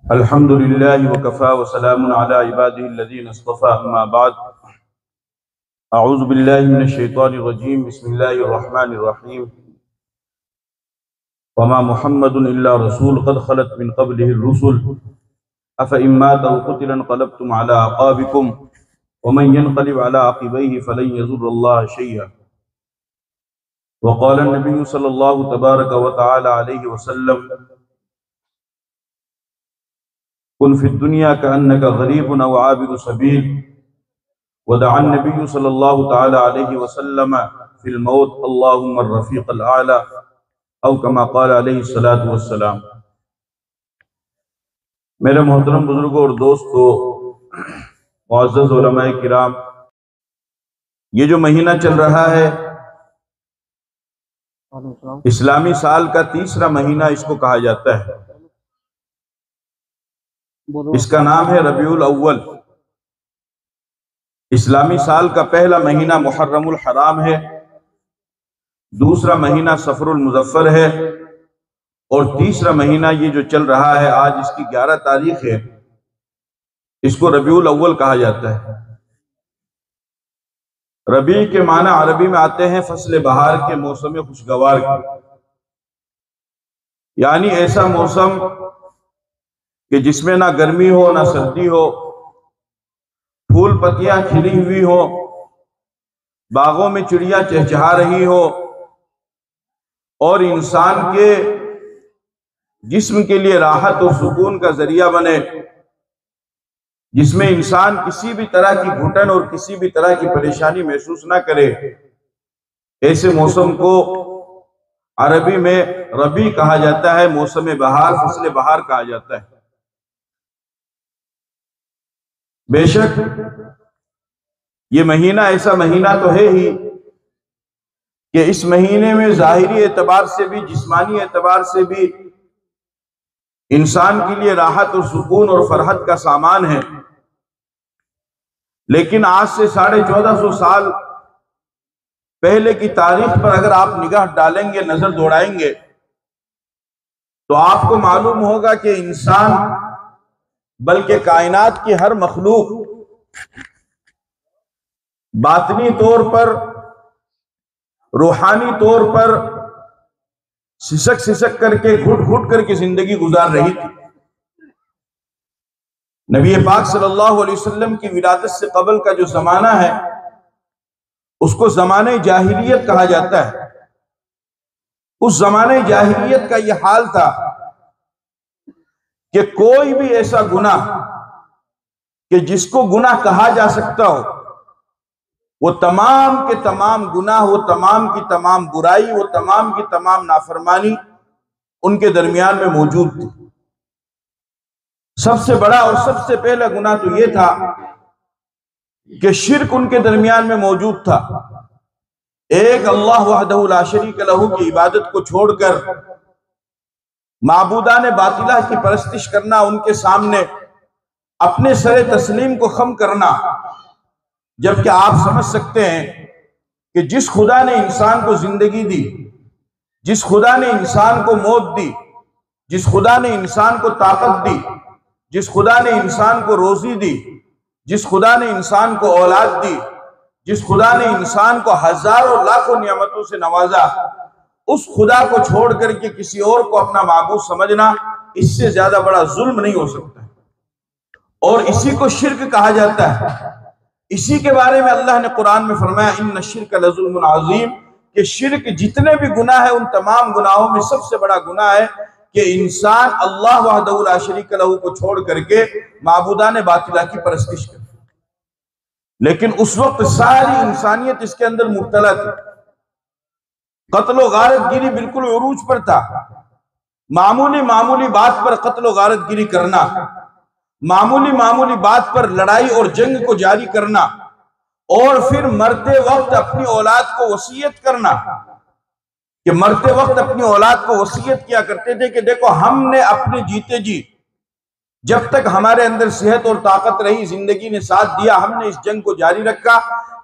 अल्हम्दुलिल्लाहि वकफ़ा वसलामुन अला इबादिहिल्लज़ीना इस्तफ़ा अम्मा बाद। अऊज़ु बिल्लाहि मिनश शैतानिर रजीम। बिस्मिल्लाहिर रहमानिर रहीम। वमा मुहम्मदुन इल्ला रसूल क़द ख़लत मिन क़ब्लिहिर रुसूल अफ़इन माता अव क़ुतिला इंक़लबतुम अला अक़ाबिकुम वमन यन्क़लिब अला अक़िबैहि फ़लन यज़ुर्रल्लाह शैय्अन। वक़ाला नबिय्यु सल्लल्लाहु तबारक व तआला अलैहि वसल्लम कुन फ़िद दुनिया कअन्नका ग़रीबुन अव आबिरु सबील वदअ नबिय्यु सल्लल्लाहु तआला अलैहि वसल्लम फ़िल मौत अल्लाहुम्मा रफ़ीक़ल आला औ कमा क़ाला अलैहि सलातु वस्सलाम। मेरे मोहतरम बुजुर्गों और दोस्तों, मुअज़्ज़ज़ उलमाए किराम, ये जो महीना चल रहा है इस्लामी साल का तीसरा महीना इसको कहा जाता है। इसका नाम है रबीउल अव्वल। इस्लामी साल का पहला महीना मुहर्रमुल हराम है, दूसरा महीना सफरुल मुज़फ़्फ़र है और तीसरा महीना ये जो चल रहा है, आज इसकी 11 तारीख है, इसको रबीउल अव्वल कहा जाता है। रबी के माना अरबी में आते हैं फसल बहार के, मौसम खुशगवार के, यानी ऐसा मौसम कि जिसमें ना गर्मी हो ना सर्दी हो, फूल पत्तियां खिली हुई हो, बागों में चिड़िया चहचहा रही हो और इंसान के जिस्म के लिए राहत और सुकून का जरिया बने, जिसमें इंसान किसी भी तरह की घुटन और किसी भी तरह की परेशानी महसूस ना करे। ऐसे मौसम को अरबी में रबी कहा जाता है, मौसम बहार, फसल बहार कहा जाता है। बेशक ये महीना ऐसा महीना तो है ही कि इस महीने में ज़ाहिरी एतबार से भी, जिस्मानी एतबार से भी इंसान के लिए राहत और सुकून और फरहत का सामान है। लेकिन आज से 1450 साल पहले की तारीख पर अगर आप निगाह डालेंगे, नजर दौड़ाएंगे, तो आपको मालूम होगा कि इंसान बल्कि कायनात की हर मखलूक बातनी तौर पर, रूहानी तौर पर सिसक सिसक करके, घुट घुट करके जिंदगी गुजार रही थी। नबी पाक सल्लल्लाहु अलैहि वसल्लम की विलादत से कबल का जो जमाना है उसको ज़माने जाहिलियत कहा जाता है। उस जमाने जाहिलियत का यह हाल था कि कोई भी ऐसा गुनाह कि जिसको गुनाह कहा जा सकता हो, वो तमाम के तमाम गुनाह, वो तमाम की तमाम बुराई, वो तमाम की तमाम नाफरमानी उनके दरमियान में मौजूद थी। सबसे बड़ा और सबसे पहला गुनाह तो यह था कि शिर्क उनके दरमियान में मौजूद था। एक अल्लाह वहदहु ला शरीक लहू की इबादत को छोड़कर माबूदाने बातिला की परस्तिश करना, उनके सामने अपने सरे तस्लीम को खम करना। जबकि आप समझ सकते हैं कि जिस खुदा ने इंसान को जिंदगी दी, जिस खुदा ने इंसान को मौत दी, जिस खुदा ने इंसान को ताकत दी, जिस खुदा ने इंसान को रोजी दी, जिस खुदा ने इंसान को औलाद दी, जिस खुदा ने इंसान को हजारों लाखों नियामतों से नवाजा, उस खुदा को छोड़ करके किसी और को अपना माबूद समझना, इससे ज्यादा बड़ा जुल्म नहीं हो सकता। और इसी को शिर्क कहा जाता है। इसी के बारे में अल्लाह ने कुरान में फरमाया, इन्ना शिर्क लज़ुल्मुन अज़ीम, कि शिर्क जितने भी गुनाह है उन तमाम गुनाहों में सबसे बड़ा गुनाह है कि इंसान अल्लाह वहदहु ला शरीक लहू को छोड़ करके माबूदाने बातिला की परस्तिश करे। लेकिन उस वक्त सारी इंसानियत इसके अंदर मुब्तला थी। कत्ल गारतगिरी बिल्कुल उरूज पर था। मामूली मामूली बात पर कत्ल गारतगिरी करना, मामूली मामूली बात पर लड़ाई और जंग को जारी करना, और फिर मरते वक्त अपनी औलाद को वसीयत करना, कि मरते वक्त अपनी औलाद को वसीयत किया करते थे कि देखो, हमने अपने जीते जी जब तक हमारे अंदर सेहत और ताकत रही, जिंदगी ने साथ दिया, हमने इस जंग को जारी रखा।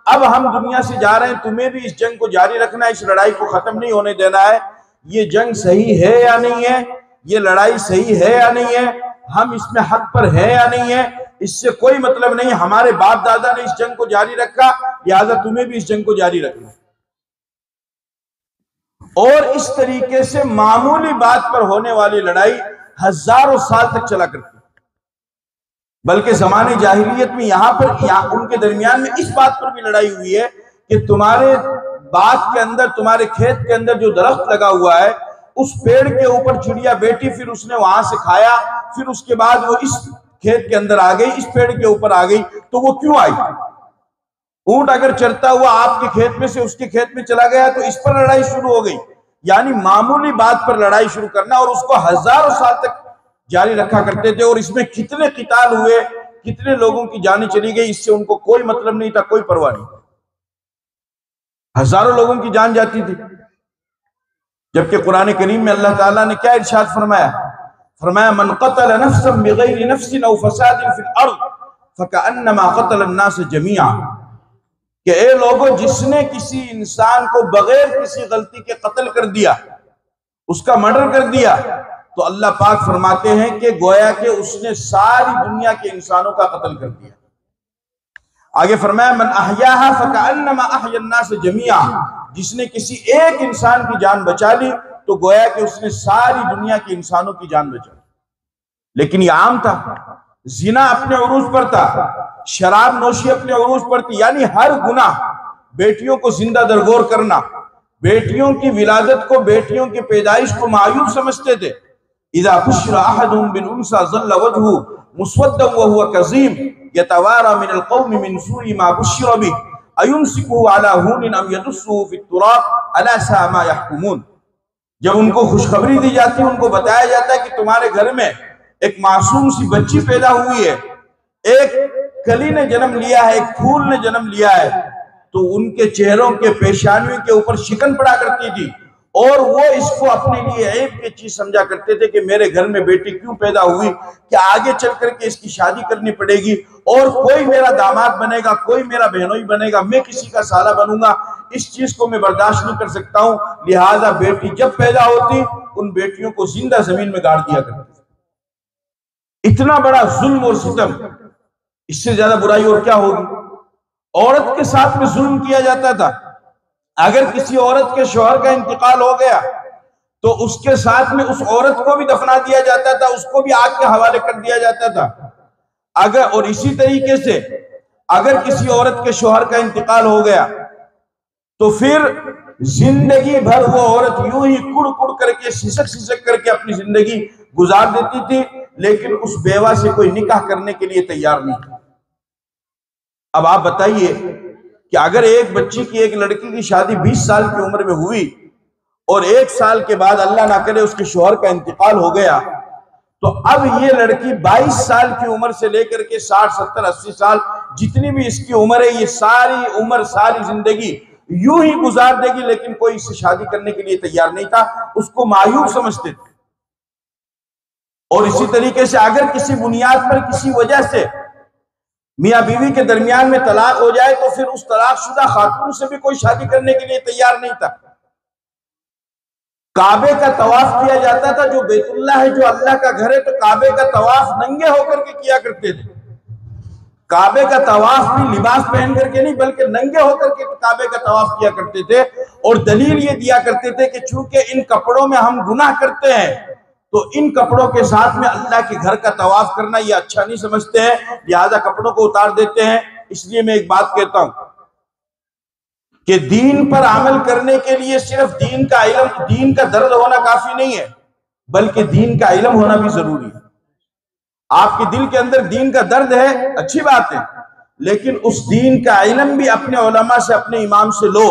अब हम दुनिया से जा रहे हैं, तुम्हें भी इस जंग को जारी रखना है, इस लड़ाई को खत्म नहीं होने देना है। ये जंग सही है या नहीं है, ये लड़ाई सही है या नहीं है, हम इसमें हक पर है या नहीं है, इससे कोई मतलब नहीं। हमारे बाप दादा ने इस जंग को जारी रखा, लिहाजा तुम्हें भी इस जंग को जारी रखना। और इस तरीके से मामूली बात पर होने वाली लड़ाई हजारों साल तक चला करती। बल्कि जमाने जाहिलियत में यहां पर उनके दरमियान में इस बात पर भी लड़ाई हुई है कि तुम्हारे बाग के अंदर, तुम्हारे खेत के अंदर जो दरख्त लगा हुआ है, उस पेड़ के ऊपर चिड़िया बैठी, फिर उसने वहां से खाया, फिर उसके बाद वो इस खेत के अंदर आ गई, इस पेड़ के ऊपर आ गई, तो वो क्यों आई? ऊंट अगर चरता हुआ आपके खेत में से उसके खेत में चला गया तो इस पर लड़ाई शुरू हो गई। यानी मामूली बात पर लड़ाई शुरू करना, और उसको हजारों साल तक जारी रखा करते थे। और इसमें कितने किताल हुए, कितने लोगों की जानें चली गई, इससे उनको कोई मतलब नहीं था, कोई परवाह नहीं। हजारों लोगों की जान जाती थी। जबकि कुरान करीम में अल्लाह ताला ने क्या इरशाद फरमाया? फरमाया मन क़तल नफ्सन बिग़ैरि नफ्सिन औ फ़सादिन फ़िल अर्ज़ फ़कअन्नमा क़तल अन्नास जमीआ, कि ए लोगों, जिसने किसी इंसान को बगैर किसी गलती के कत्ल कर दिया, उसका मर्डर कर दिया, तो अल्लाह पाक फरमाते हैं कि गोया कि उसने सारी दुनिया के इंसानों का कत्ल कर दिया। आगे फरमाया मन अहयाहा फ़कअन्नमा अहया अन्नास जमीआ, जिसने किसी एक इंसान की जान बचा ली तो गोया कि उसने सारी दुनिया के इंसानों की जान बचा ली। लेकिन यह आम था, जिना अपने उरूज पर था, शराब नोशी अपने उरूज पर थी। यानी हर गुनाह, बेटियों को जिंदा दरगोर करना, बेटियों की विलादत को, बेटियों की पैदाइश को मायूब समझते थे। इज़ा बुश्शिरा अहदुहुम बिल उन्सा ज़ल्ला वजहु मुस्वद्दन व हुवा कज़ीम यतवारा मिनल कौमि मिन सूइ मा बुश्शिरा बिहि अयुमसिकुहु अला हूनिन अम यदुस्सुहु फित तुराब अला सा मा यहकुमून। जब उनको खुशखबरी दी जाती है, उनको बताया जाता है कि तुम्हारे घर में एक मासूम सी बच्ची पैदा हुई है, एक कली ने जन्म लिया है, एक फूल ने जन्म लिया है, तो उनके चेहरों के, पेशानियों के ऊपर शिकन पड़ा करती थी, और वो इसको अपने लिए ऐब की चीज समझा करते थे कि मेरे घर में बेटी क्यों पैदा हुई, कि आगे चल करके इसकी शादी करनी पड़ेगी, और कोई मेरा दामाद बनेगा, कोई मेरा बहनोई बनेगा, मैं किसी का साला बनूंगा, इस चीज को मैं बर्दाश्त नहीं कर सकता हूं। लिहाजा बेटी जब पैदा होती, उन बेटियों को जिंदा जमीन में गाड़ दिया करते। इतना बड़ा जुल्म और सितम, इससे ज्यादा बुराई और क्या होगी? औरत के साथ में जुल्म किया जाता था। अगर किसी औरत के शौहर का इंतकाल हो गया तो उसके साथ में उस औरत को भी दफना दिया जाता था, उसको भी आग के हवाले कर दिया जाता था। अगर, और इसी तरीके से अगर किसी औरत के शौहर का इंतकाल हो गया तो फिर जिंदगी भर वो औरत यूं ही कुड़ कुड़ करके, सिसक सिसक करके अपनी जिंदगी गुजार देती थी, लेकिन उस बेवा से कोई निकाह करने के लिए तैयार नहीं था। अब आप बताइए कि अगर एक बच्ची की, एक लड़की की शादी 20 साल की उम्र में हुई और 1 साल के बाद अल्लाह ना करे उसके शौहर का इंतकाल हो गया, तो अब ये लड़की 22 साल की उम्र से लेकर के 60, 70, 80 साल जितनी भी इसकी उम्र है, ये सारी उम्र, सारी जिंदगी यूं ही गुजार देगी, लेकिन कोई इससे शादी करने के लिए तैयार नहीं था, उसको मायूब समझते थे। और इसी तरीके से अगर किसी बुनियाद पर, किसी वजह से मियां बीवी के दरमियान में तलाक हो जाए तो फिर उस तलाकशुदा खातून से भी कोई शादी करने के लिए तैयार नहीं था। काबे का तवाफ किया जाता था, जो बैतुल्लाह है, जो अल्लाह का घर है, तो काबे का तवाफ नंगे होकर के किया करते थे। काबे का तवाफ भी लिबास पहन करके नहीं, बल्कि नंगे होकर के काबे का तवाफ किया करते थे। और दलील ये दिया करते थे कि चूंकि इन कपड़ों में हम गुनाह करते हैं, तो इन कपड़ों के साथ में अल्लाह के घर का तवाफ करना ये अच्छा नहीं समझते हैं, लिहाजा कपड़ों को उतार देते हैं। इसलिए मैं एक बात कहता हूं कि दीन पर अमल करने के लिए सिर्फ दीन का इल्म, दीन का दर्द होना काफी नहीं है, बल्कि दीन का इल्म होना भी जरूरी है। आपके दिल के अंदर दीन का दर्द है, अच्छी बात है, लेकिन उस दीन का इल्म भी अपने उलमा से, अपने इमाम से लो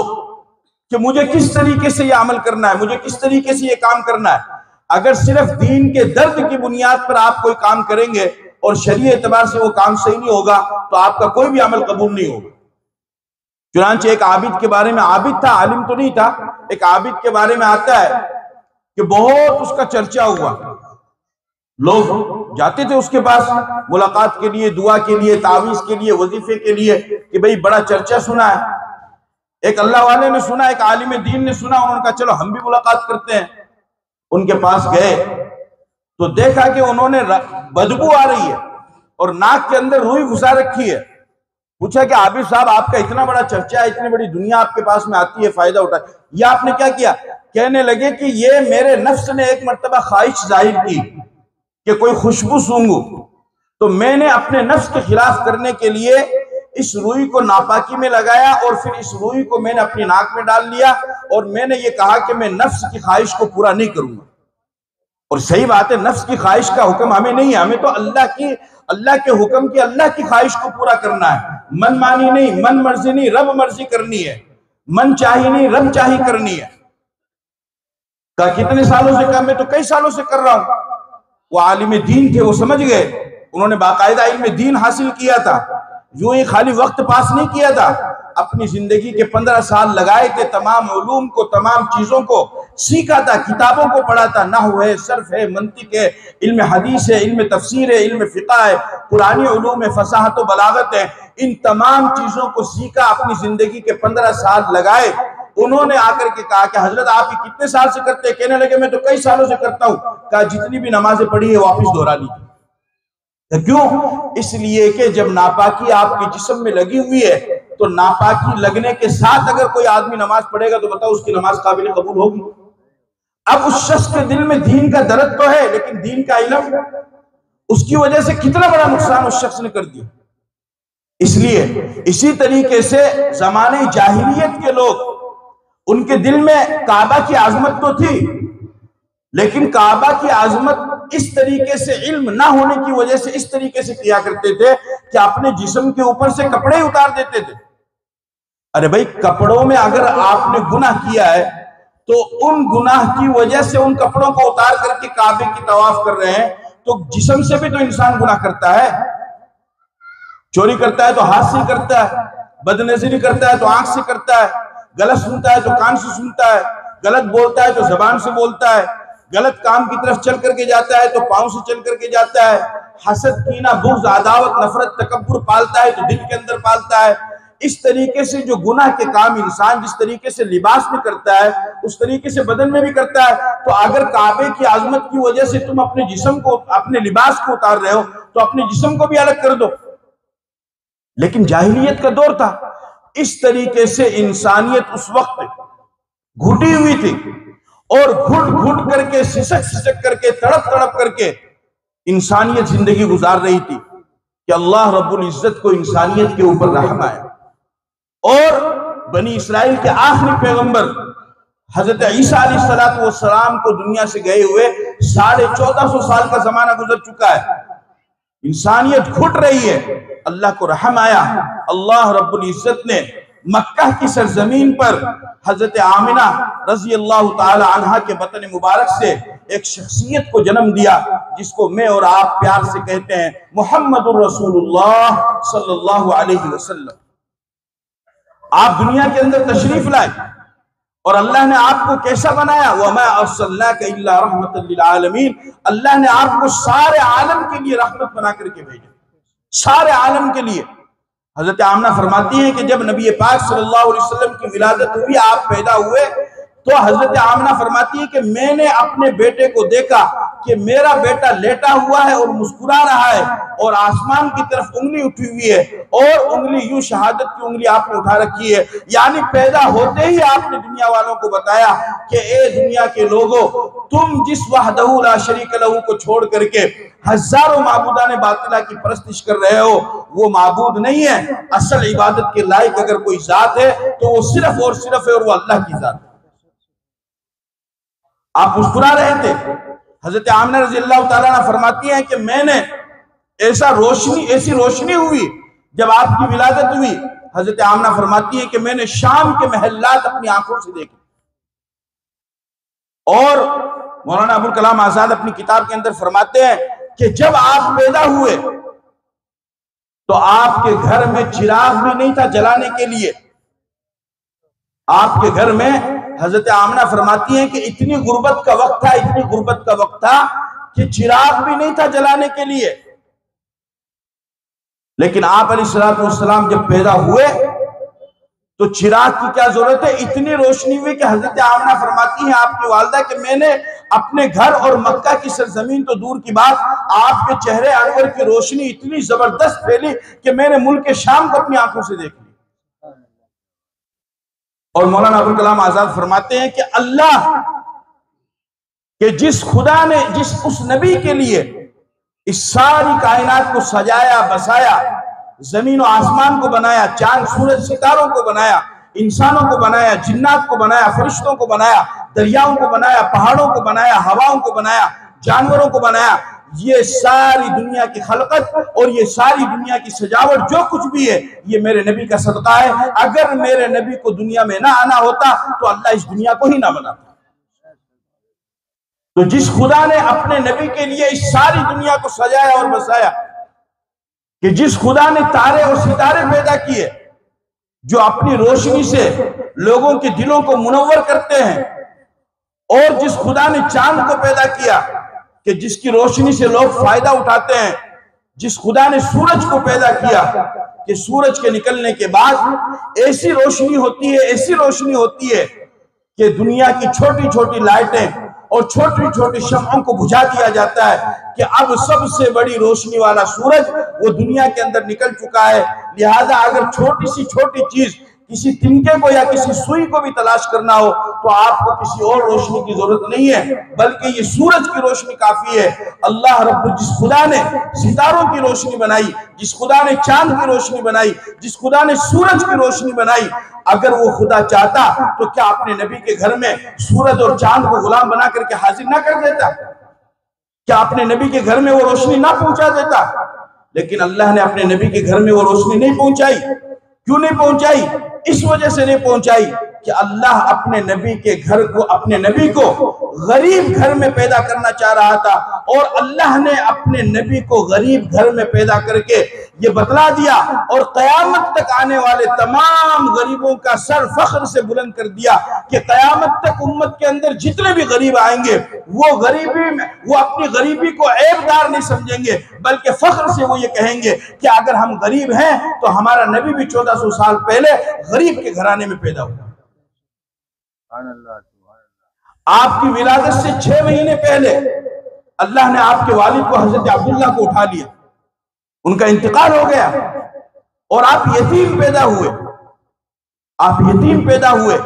कि मुझे किस तरीके से यह अमल करना है, मुझे किस तरीके से यह काम करना है। अगर सिर्फ दीन के दर्द की बुनियाद पर आप कोई काम करेंगे और शरीय एतबार से वो काम सही नहीं होगा, तो आपका कोई भी अमल कबूल नहीं होगा। चुनांचे एक आबिद के बारे में, आबिद था, आलिम तो नहीं था, एक आबिद के बारे में आता है कि बहुत उसका चर्चा हुआ, लोग जाते थे उसके पास मुलाकात के लिए, दुआ के लिए, तावीज के लिए, वजीफे के लिए, कि भाई बड़ा चर्चा सुना है। एक अल्लाह वाले ने सुना, एक आलिम दीन ने सुना, उन्होंने कहा चलो हम भी मुलाकात करते हैं। उनके पास गए तो देखा कि उन्होंने बदबू आ रही है और नाक के अंदर रुई घुसा रखी है। पूछा कि आबिद साहब, आपका इतना बड़ा चर्चा है, इतनी बड़ी दुनिया आपके पास में आती है, फायदा उठा, ये आपने क्या किया? कहने लगे कि ये मेरे नफ्स ने एक मर्तबा ख्वाहिश जाहिर की कि कोई खुशबू सूंघूं, तो मैंने अपने नफ्स के खिलाफ करने के लिए इस रुई को नापाकी में लगाया और फिर इस रुई को मैंने अपनी नाक में डाल लिया और मैंने ये कहा कि मैं नफ्स की ख्वाहिश को पूरा नहीं करूंगा। और सही बात है, नफ्स की ख्वाहिश का हुक्म हमें नहीं है, हमें तो अल्लाह के हुक्म की, अल्लाह की ख्वाहिश को पूरा करना है। मन मानी नहीं, मन मर्जी नहीं, रब मर्जी करनी है। मन चाही नहीं, रब चाही करनी है। कहा कितने सालों से? कहा मैं तो कई सालों से कर रहा हूं। वो आलिम दीन थे, वो समझ गए, उन्होंने बाकायदा इल्म दीन हासिल किया था, यूं ही खाली वक्त पास नहीं किया था। अपनी जिंदगी के 15 साल लगाए थे, तमाम उलूम को, तमाम चीजों को सीखा था, किताबों को पढ़ा था, नहव है, सर्फ है, मंतिक है, इल्म हदीस है, इल्म तफसीर है, इल्म फिक़ह है, पुरानी उलूम है, फसाहत व बलागत है, इन तमाम चीजों को सीखा, अपनी जिंदगी के 15 साल लगाए। उन्होंने आकर के कहा कि हजरत आप कितने साल से करते हैं? कहने लगे मैं तो कई सालों से करता हूं। कहा जितनी भी नमाजें पढ़ी है वापिस दोहरा लीजिए। क्यों? इसलिए कि जब नापाकी आपके जिस्म में लगी हुई है तो नापाकी लगने के साथ अगर कोई आदमी नमाज पढ़ेगा तो बताओ उसकी नमाज काबिल कबूल होगी? अब उस शख्स के दिल में दीन का दर्द तो है, लेकिन दीन का इल्म, उसकी वजह से कितना बड़ा नुकसान उस शख्स ने कर दिया। इसलिए इसी तरीके से जमाने जाहिलियत के लोग, उनके दिल में काबा की आजमत तो थी, लेकिन काबा की आजमत इस तरीके से इल्म ना होने की वजह से इस तरीके से किया करते थे कि अपने जिस्म के ऊपर से कपड़े उतार देते थे। अरे भाई, कपड़ों में अगर आपने गुनाह किया है तो उन गुनाह की वजह से उन कपड़ों को उतार करके काबे की तवाफ कर रहे हैं, तो जिस्म से भी तो इंसान गुनाह करता है। चोरी करता है तो हाथ से करता है, बदनजरी करता है तो आंख से करता है, गलत सुनता है तो कान से सुनता है, गलत बोलता है तो जबान से बोलता है, गलत काम की तरफ चल करके जाता है तो पांव से चल करके जाता है, हसद, कीना, बुग़्ज़, अदावत, नफरत, तकब्बुर पालता है तो दिल के अंदर पालता है। इस तरीके से जो गुनाह के काम इंसान जिस तरीके से लिबास में करता है उस तरीके से बदन में भी करता है। तो अगर काबे की आजमत की वजह से तुम अपने जिस्म को, अपने लिबास को उतार रहे हो तो अपने जिस्म को भी अलग कर दो। लेकिन जाहिलियत का दौर था, इस तरीके से इंसानियत उस वक्त घुटी हुई थी और घुट घुट करके, सिसक सिसक करके, तड़प तड़प करके इंसानियत जिंदगी गुजार रही थी कि अल्लाह रब्बुल इज्जत को इंसानियत के ऊपर रहम आया। और बनी इसराइल के आखिरी पैगंबर हजरत ईसा अलैहिस्सलातु वस्सलाम को दुनिया से गए हुए 1450 साल का जमाना गुजर चुका है, इंसानियत घुट रही है, अल्लाह को रहम आया। अल्लाह रब्बुल इज्जत ने मक्का की सरजमीन पर हजरत आमिना रजी अल्लाह ताला अन्हा के बतन मुबारक से एक शख्सियत को जन्म दिया जिसको मैं और आप प्यार से कहते हैं मुहम्मदुर रसूलुल्लाह सल्लल्लाहु अलैहि वसल्लम। आप दुनिया के अंदर तशरीफ लाए और अल्लाह ने आपको कैसा बनाया? वमा अर्सलनाका इल्ला रहमतल लिल आलमीन। अल्लाह ने आपको सारे आलम के लिए रहमत बना करके भेजा, सारे आलम के लिए। हजरत आमना फरमाती हैं कि जब नबी पाक सल्लल्लाहु अलैहि वसल्लम की विलादत हुई, आप पैदा हुए, तो हजरत आमना फरमाती है कि मैंने अपने बेटे को देखा कि मेरा बेटा लेटा हुआ है और मुस्कुरा रहा है और आसमान की तरफ उंगली उठी हुई है और उंगली यूं शहादत की उंगली आपने उठा रखी है। यानी पैदा होते ही आपने दुनिया वालों को बताया कि ए दुनिया के लोगों, तुम जिस वहदहू ला शरीक लहू को छोड़ करके हजारों माबूदाने बातिला की परस्तिश कर रहे हो, वो माबूद नहीं है। असल इबादत के लायक अगर कोई जात है तो वो सिर्फ और सिर्फ है और वो अल्लाह की जात है। आप मुस्कुरा रहे थे। हजरत आमिना रज़ी अल्लाह ताला अन्हा फरमाती हैं कि मैंने ऐसी रोशनी हुई जब आपकी विलादत हुई। हजरत आमिना फरमाती है कि मैंने शाम के महल्लात अपनी आंखों से देखे। और मौलाना अबुल कलाम आजाद अपनी किताब के अंदर फरमाते हैं कि जब आप पैदा हुए तो आपके घर में चिराग भी नहीं था जलाने के लिए। आपके घर में हजरत आमना फरमाती हैं कि इतनी गुर्बत का वक्त था, इतनी गुर्बत का वक्त था कि चिराग भी नहीं था जलाने के लिए। लेकिन आप अलैहिस्सलातु वस्सलाम जब पैदा हुए तो चिराग की क्या जरूरत है? इतनी रोशनी हुई कि हजरत आमना फरमाती हैं आपकी वालिदा कि मैंने अपने घर और मक्का की सरजमीन तो दूर की बात, आपके चेहरे अनवर की रोशनी इतनी जबरदस्त फैली कि मैंने मुल्क शाम को अपनी आंखों से देख ली। और मौलाना अबुल कलाम आजाद फरमाते हैं कि अल्लाह कि जिस खुदा ने उस नबी के लिए इस सारी कायनात को सजाया बसाया, जमीन और आसमान को बनाया, चांद सूरज सितारों को बनाया, इंसानों को बनाया, जिन्नात को बनाया, फरिश्तों को बनाया, दरियाओं को बनाया, पहाड़ों को बनाया, हवाओं को बनाया, जानवरों को बनाया, ये सारी दुनिया की खलकत और ये सारी दुनिया की सजावट जो कुछ भी है ये मेरे नबी का सदका है। अगर मेरे नबी को दुनिया में ना आना होता तो अल्लाह इस दुनिया को ही ना बनाता। तो जिस खुदा ने अपने नबी के लिए इस सारी दुनिया को सजाया और बसाया, कि जिस खुदा ने तारे और सितारे पैदा किए जो अपनी रोशनी से लोगों के दिलों को मुनव्वर करते हैं, और जिस खुदा ने चांद को पैदा किया कि जिसकी रोशनी से लोग फायदा उठाते हैं, जिस खुदा ने सूरज को पैदा किया कि सूरज के निकलने के बाद ऐसी रोशनी होती है, ऐसी रोशनी होती है कि दुनिया की छोटी छोटी लाइटें और छोटी छोटी शम्हों को बुझा दिया जाता है कि अब सबसे बड़ी रोशनी वाला सूरज वो दुनिया के अंदर निकल चुका है। लिहाजा अगर छोटी सी छोटी चीज किसी तिनके को या किसी सुई को भी तलाश करना हो तो आपको किसी और रोशनी की जरूरत नहीं है, बल्कि ये सूरज की रोशनी काफी है। अल्लाह रब्बुल, जिस खुदा ने सितारों की रोशनी बनाई, जिस खुदा ने चांद की रोशनी बनाई, जिस खुदा ने सूरज की रोशनी बनाई, अगर वो खुदा चाहता तो क्या अपने नबी के घर में सूरज और चांद को गुलाम बना करके हाजिर ना कर देता? क्या अपने नबी के घर में वो रोशनी ना पहुंचा देता? लेकिन अल्लाह ने अपने नबी के घर में वो रोशनी नहीं पहुंचाई। क्यों नहीं पहुंचाई? इस वजह से नहीं पहुंचाई कि अल्लाह अपने नबी के घर को, अपने नबी को गरीब घर में पैदा करना चाह रहा था, और अल्लाह ने अपने नबी को गरीब घर में पैदा करके ये बतला दिया और कयामत तक आने वाले तमाम गरीबों का सर फख्र से बुलंद कर दिया कि कयामत तक उम्मत के अंदर जितने भी गरीब आएंगे वो गरीबी में, वो अपनी गरीबी को ऐबदार नहीं समझेंगे, बल्कि फख्र से वो ये कहेंगे कि अगर हम गरीब हैं तो हमारा नबी भी 1400 साल पहले गरीब के घराने में पैदा हुआ। आपकी विलादत से 6 महीने पहले अल्लाह ने आपके वालिद को, हजरत अब्दुल्ला को उठा लिया, उनका इंतकाल हो गया और आप यतीम पैदा हुए। आप यतीम पैदा हुए।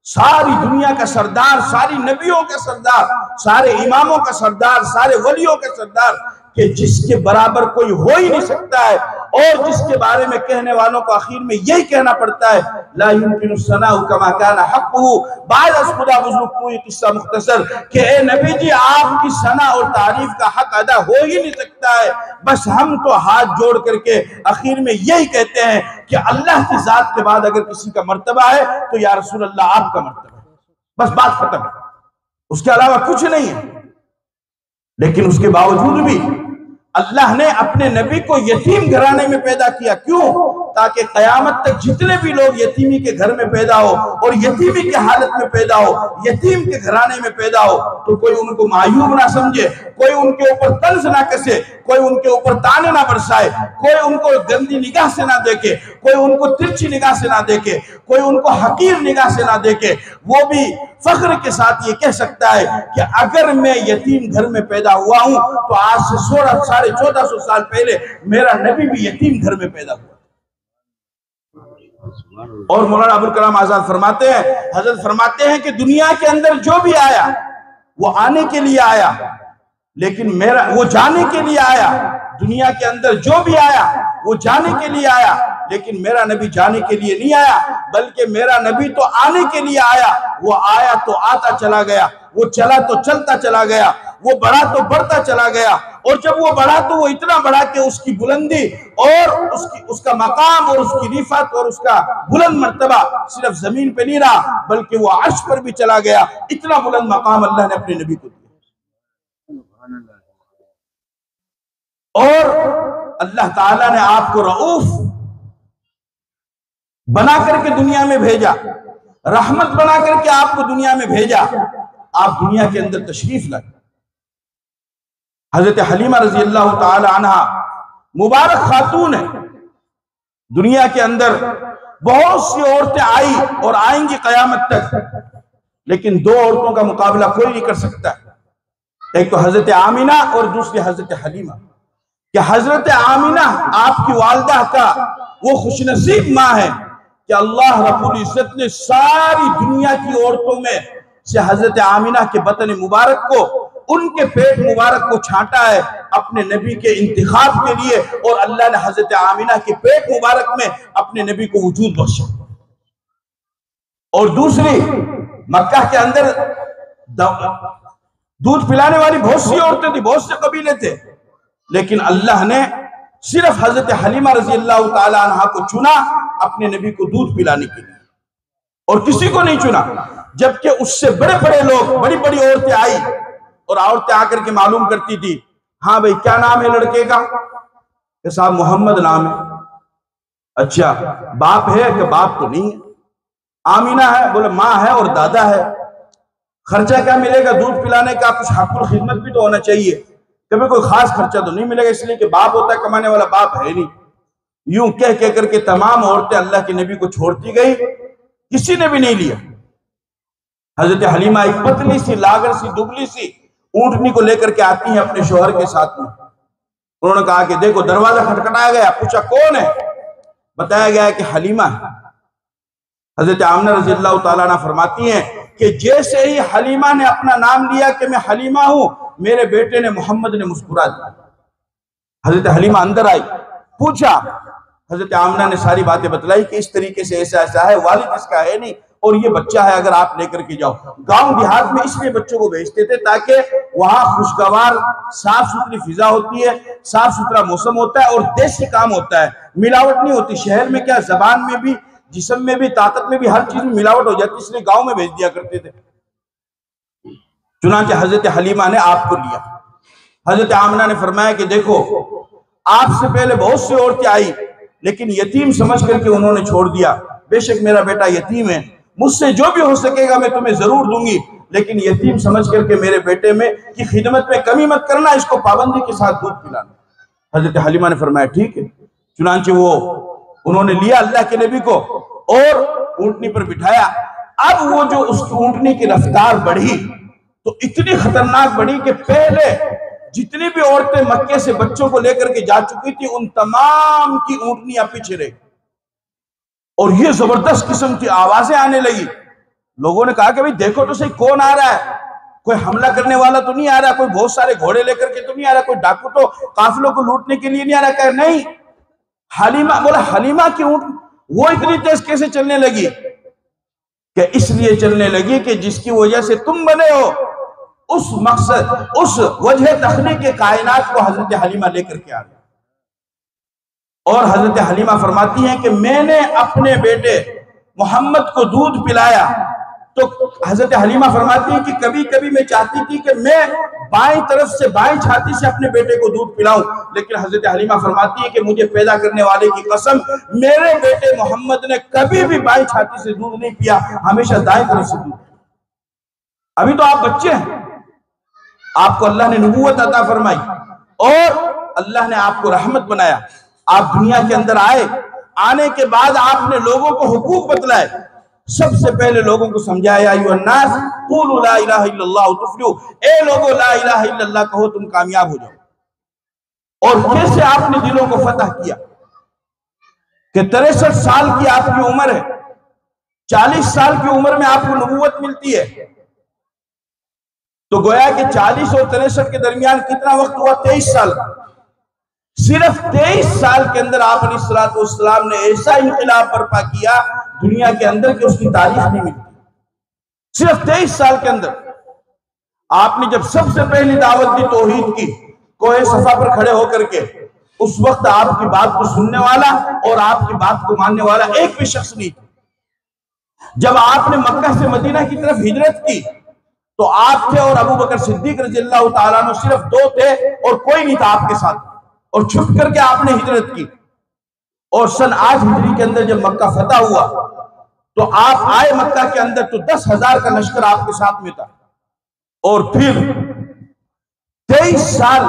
सारी दुनिया का सरदार, सारी नबियों का सरदार, सारे इमामों का सरदार, सारे वलियों का सरदार, कि जिसके बराबर कोई हो ही नहीं सकता है, और जिसके बारे में कहने वालों को आखिर में यही कहना पड़ता है, ला युमकिनु सनाउ कमा काना हक़्क़ुहु बाद अज़ खुदा बुज़ुर्ग तू, ये किस्सा मुख्तसर कि ए नबी जी आपकी सना और तारीफ का हक अदा हो ही नहीं सकता है। बस हम तो हाथ जोड़ करके आखिर में यही कहते हैं कि अल्लाह की जात के बाद अगर किसी का मर्तबा है तो या रसूल अल्लाह आपका मर्तबा है, बस बात खत्म, उसके अलावा कुछ नहीं है। लेकिन उसके बावजूद भी अल्लाह ने अपने नबी को यतीम घराने में पैदा किया। क्यों? ताकि कयामत तक जितने भी लोग यतीमी के घर में पैदा हो और यतीमी की हालत में पैदा हो, यतीम के घराने में पैदा हो, तो कोई उनको मायूब ना समझे, कोई उनके ऊपर तंज ना कसे, कोई उनके ऊपर ताने ना बरसाए, कोई उनको गंदी निगाह से ना देखे, कोई उनको तिरछी निगाह से ना देखे, कोई उनको हकीर निगाह से ना देखे। वो भी फख्र के साथ ये कह सकता है कि अगर मैं यतीम घर में पैदा हुआ हूं तो आज से 1450 साल पहले मेरा नबी भी यतीम घर में पैदा हुआ। और मौलाना अबुल कलाम आजाद फरमाते हैं, हजरत फरमाते हैं कि दुनिया के अंदर जो भी आया वो आने के लिए आया, लेकिन मेरा, वो जाने के लिए आया। दुनिया के अंदर जो भी आया वो जाने के लिए आया, लेकिन मेरा नबी जाने के लिए नहीं आया, बल्कि मेरा नबी तो आने के लिए आया। वो आया तो आता चला गया, वो चला तो चलता चला गया, वो बढ़ा तो बढ़ता चला गया, और जब वो बढ़ा तो वो इतना बढ़ा कि उसकी बुलंदी और उसका मकाम और उसकी रिफत और उसका बुलंद मर्तबा सिर्फ जमीन पे नहीं रहा, बल्कि वो अर्श पर भी चला गया। इतना बुलंद मकाम अल्लाह ने अपने नबी को दिया। और अल्लाह ताला ने आपको रऊफ बना करके दुनिया में भेजा, रहमत बना करके आपको दुनिया में भेजा। आप दुनिया के अंदर तशरीफ लाए। हजरत हलीमा रजी अल्लाह ताला अन्हा मुबारक खातून है, दुनिया के अंदर बहुत सी औरतें आई और आएंगी कयामत तक, लेकिन दो औरतों का मुकाबला कोई नहीं कर सकता। एक तो हजरत आमिना और दूसरी हजरत हलीमा। कि हजरत आमिना आपकी वालदा का वो खुशनसीब माँ है कि अल्लाह रब्बुल इज्जत ने सारी दुनिया की औरतों में से हजरत आमिना के बतन मुबारक को, उनके पेट मुबारक को छांटा है अपने नबी के इंतिखाब के लिए, और अल्लाह ने हजरत आमिना के पेट मुबारक में अपने नबी को वजूद बख्शा। और दूसरी, मक्का के अंदर दूध पिलाने वाली बहुत सी औरतें थी, बहुत से कबीले थे, लेकिन अल्लाह ने सिर्फ हजरत हलीमा रजी अल्लाह ताला अन्हा को चुना अपने नबी को दूध पिलाने के लिए, और किसी को नहीं चुना। जबकि उससे बड़े बड़े लोग, बड़ी बड़ी औरतें आई, और औरतें आकर के मालूम करती थी, हाँ भाई क्या नाम है लड़के का? कि साहब मोहम्मद नाम है। अच्छा, बाप है? कि बाप तो नहीं है। आमीना है? बोले माँ है और दादा है। खर्चा क्या मिलेगा दूध पिलाने का? कुछ हक़ुल खिदमत भी तो होना चाहिए। कभी कोई खास खर्चा तो नहीं मिलेगा, इसलिए कि बाप होता है कमाने वाला, बाप है नहीं। यूं कह कह करके तमाम औरतें अल्लाह के नबी को छोड़ती गई, किसी ने भी नहीं लिया। हजरत हलीमा एक पतली सी, लागर सी, दुबली सी ऊंटनी को लेकर के आती है अपने शोहर के साथ में। उन्होंने कहा कि देखो, दरवाजा खटखटाया गया, पूछा कौन है? बताया गया है कि हलीमा है। हजरत आमिना रज़ी अल्लाह ताला अन्हा फरमाती हैं कि जैसे ही हलीमा ने अपना नाम लिया कि मैं हलीमा हूं, मेरे बेटे ने मोहम्मद ने मुस्कुरा दिया। हजरत हलीमा अंदर आई, पूछा, हजरत आमिना ने सारी बातें बतलाई कि इस तरीके से ऐसा ऐसा है, वालिद इसका है नहीं और ये बच्चा है, अगर आप लेकर के जाओ। गांव देहात में इसलिए बच्चों को भेजते थे ताकि वहां खुशगवार साफ सुथरी फिजा होती है, साफ सुथरा मौसम होता है और देसी काम होता है, मिलावट नहीं होती। शहर में क्या, जबान में भी, जिस्म में भी, ताकत में भी, हर चीज में मिलावट हो जाती, इसलिए गांव में भेज दिया करते थे। चुनांचे हजरत हलीमा ने आपको लिया। हजरत आमिना ने फरमाया कि देखो, आपसे पहले बहुत सी औरतें आई, लेकिन यतीम समझ करके उन्होंने छोड़ दिया। बेशक मेरा बेटा यतीम है, मुझसे जो भी हो सकेगा मैं तुम्हें जरूर दूंगी, लेकिन यतीम समझ करके मेरे बेटे में की खिदमत में कमी मत करना, इसको पाबंदी के साथ दूध पिलाना। हजरत हलीमा ने फरमाया ठीक है। चुनांचे वो उन्होंने लिया अल्लाह के नबी को और ऊंटनी पर बिठाया। अब वो जो उसकी ऊंटनी की रफ्तार बढ़ी तो इतनी खतरनाक बढ़ी कि पहले जितनी भी औरतें मक्के से बच्चों को लेकर के जा चुकी थी, उन तमाम की ऊंटनियां पीछे रही और ये जबरदस्त किस्म की आवाजें आने लगी। लोगों ने कहा कि भाई देखो तो सही, कौन आ रहा है? कोई हमला करने वाला तो नहीं आ रहा, कोई बहुत सारे घोड़े लेकर के तो नहीं आ रहा, कोई डाकू तो काफिलों को लूटने के लिए नहीं आ रहा? कहा नहीं, हलीमा। बोला हलीमा की ऊंट वो इतनी तेज कैसे चलने लगी? कि इसलिए चलने लगी कि जिसकी वजह से तुम बने हो, उस मकसद, उस वजह तखलीक कायनात को हजरत हलीमा लेकर के आ गई। और हजरत हलीमा फरमाती हैं कि मैंने अपने बेटे मोहम्मद को दूध पिलाया तो हजरत हलीमा फरमाती हैं कि कभी कभी मैं चाहती थी कि मैं बाईं तरफ से, बाईं छाती से अपने बेटे को दूध पिलाऊं, लेकिन हजरत हलीमा फरमाती है कि मुझे पैदा करने वाले की कसम, मेरे बेटे मोहम्मद ने कभी भी बाईं छाती से दूध नहीं पिया, हमेशा दाएं तरफ से दूध। अभी तो आप बच्चे हैं, आपको अल्लाह ने नबूवत अता फरमाई और अल्लाह ने आपको रहमत बनाया। आप दुनिया के अंदर आए, आने के बाद आपने लोगों को हुकूक बतलाए। सबसे पहले लोगों को समझाया, अय्युहन्नास क़ूलू ला इलाहा इल्लल्लाह तुफ्लिहू, ए लोगों ला इलाहा इल्लल्लाह कहो तुम कामयाब हो जाओ। और कैसे आपने दिलों को फतह किया कि 63 साल की आपकी उम्र है, 40 साल की उम्र में आपको नबूवत मिलती है, तो गोया कि 40 और 63 के दरमियान कितना वक्त हुआ? 23 साल। सिर्फ 23 साल के अंदर आप अलैहिस्सलाम ने ऐसा इनकलाब बर्पा किया दुनिया के अंदर कि उसकी तारीख नहीं मिलती। सिर्फ 23 साल के अंदर आपने जब सबसे पहली दावत दी तौहीद की, कोहे सफा पर खड़े होकर के, उस वक्त आपकी बात को सुनने वाला और आपकी बात को मानने वाला एक भी शख्स नहीं था। जब आपने मक्का से मदीना की तरफ हिजरत की तो आप थे और अबू बकर सिद्दीक रज़ियल्लाहु ताला अन्हु सिर्फ 2 थे और कोई नहीं था आपके साथ, और छुप करके आपने हिजरत की। और सन 8 हिजरी के अंदर जब मक्का फतह हुआ तो आप आए मक्का के अंदर तो 10,000 का लश्कर आपके साथ में था। और फिर 23 साल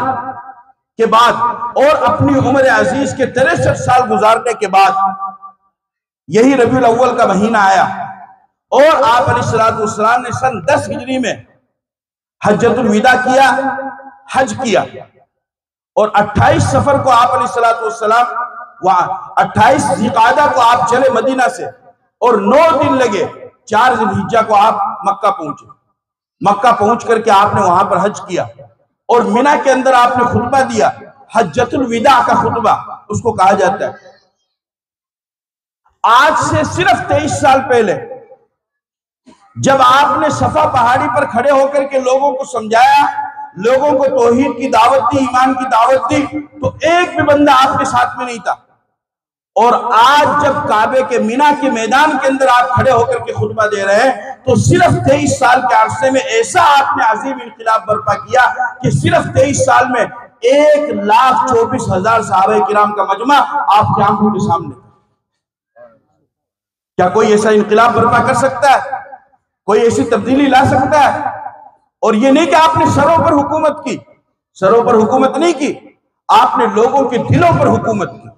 के बाद और अपनी उम्र अजीज के 63 साल गुजारने के बाद यही रबीउल अव्वल का महीना आया और आप अलैहिस्सलाम ने सन 10 हिजरी में हज्जतुल विदा किया, हज किया। और 28 सफर को आप अलैहिस्सलाम वहां 28 ज़िक़ादा को आप चले मदीना से और 9 दिन लगे, 4 ज़िलहिज्जा को आप मक्का पहुंचे। मक्का पहुंच करके आपने वहां पर हज किया और मिना के अंदर आपने खुतबा दिया, हज्जतुल विदा का खुतबा उसको कहा जाता है। आज से सिर्फ 23 साल पहले जब आपने सफा पहाड़ी पर खड़े होकर के लोगों को समझाया, लोगों को तौहीद की दावत दी, ईमान की दावत दी, तो एक भी बंदा आपके साथ में नहीं था। और आज जब काबे के मिना के मैदान के अंदर आप खड़े होकर के खुतबा दे रहे हैं, तो सिर्फ 23 साल के अरसे में ऐसा आपने अजीम इनकलाब बर्पा किया कि सिर्फ 23 साल में 1,24,000 सहाबा किराम का मजमा आपकी आंखों के सामने। क्या कोई ऐसा इनकलाब बर्पा कर सकता है? कोई ऐसी तब्दीली ला सकता है? और ये नहीं कि आपने सरों पर हुकूमत की, सरों पर हुकूमत नहीं की, आपने लोगों के दिलों पर हुकूमत की।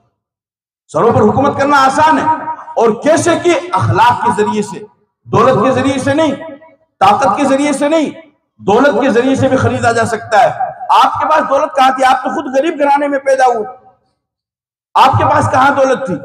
सरों पर हुकूमत करना आसान है, और कैसे की? अखलाक के जरिए से, दौलत के जरिए से नहीं, ताकत के जरिए से नहीं, दौलत के जरिए से भी खरीदा जा सकता है। आपके पास दौलत कहां थी? आप तो खुद गरीब घराने में पैदा हुए, आपके पास कहां दौलत थी?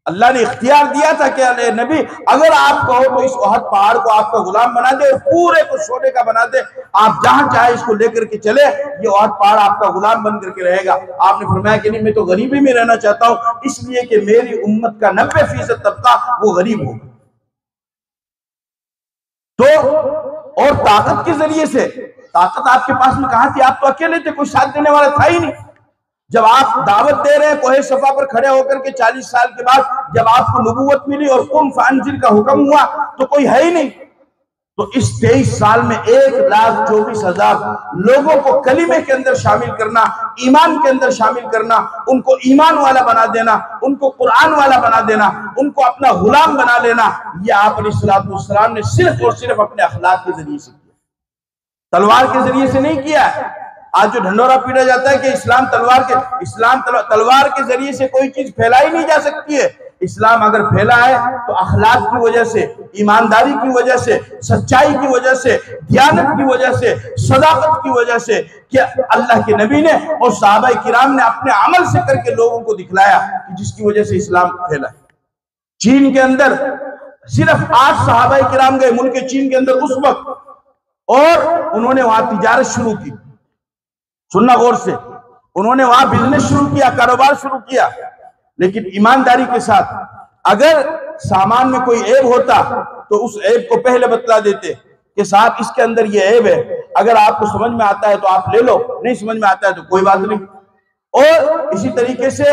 अल्लाह ने इख्तियार दिया था कि अरे नबी, अगर आप कहो तो इस ओहद पहाड़ को आपका गुलाम बना दे और पूरे को सोने का बना दे, आप जहां चाहे इसको लेकर के चले, ये ओहद पहाड़ आपका गुलाम बन करके रहेगा। आपने फरमाया कि नहीं, मैं तो गरीबी में रहना चाहता हूं, इसलिए कि मेरी उम्मत का 90% तबका वो गरीब हो। तो और ताकत के जरिए से, ताकत आपके पास में कहां थी? आप तो अकेले थे, कोई साथ देने वाला था ही नहीं। जब आप दावत दे रहे हैं कोहे सफा पर खड़े होकर के 40 साल के बाद, जब आपको नबूवत मिली और कुम फांजिल का हुक्म हुआ, तो कोई है ही नहीं। तो इस 23 साल में 1,24,000 लोगों को कलीमे के अंदर शामिल करना, ईमान के अंदर शामिल करना, उनको ईमान वाला बना देना, उनको कुरान वाला बना देना, उनको अपना गुलाम बना लेना, यह आप अलैहिस्सलाम ने सिर्फ और सिर्फ अपने अखलाक के जरिए से किया, तलवार के जरिए से नहीं किया। आज जो ढंडोरा पीटा जाता है कि इस्लाम तलवार के जरिए से कोई चीज फैलाई नहीं जा सकती है। इस्लाम अगर फैला है तो अखलाक की वजह से, ईमानदारी की वजह से, सच्चाई की वजह से, दियानत की वजह से, सदाकत की वजह से, कि अल्लाह के नबी ने और सहाबा किराम ने अपने अमल से करके लोगों को दिखलाया कि जिसकी वजह से इस्लाम फैला है। चीन के अंदर सिर्फ 8 सहाबा किराम गए मुल्क चीन के अंदर उस वक्त, और उन्होंने वहां तिजारत शुरू की। सुनना गौर से, उन्होंने वहां बिजनेस शुरू किया, कारोबार शुरू किया, लेकिन ईमानदारी के साथ। अगर सामान में कोई ऐब होता तो उस ऐब को पहले बतला देते कि साहब इसके अंदर ये ऐब है, अगर आपको समझ में आता है तो आप ले लो, नहीं समझ में आता है तो कोई बात नहीं। और इसी तरीके से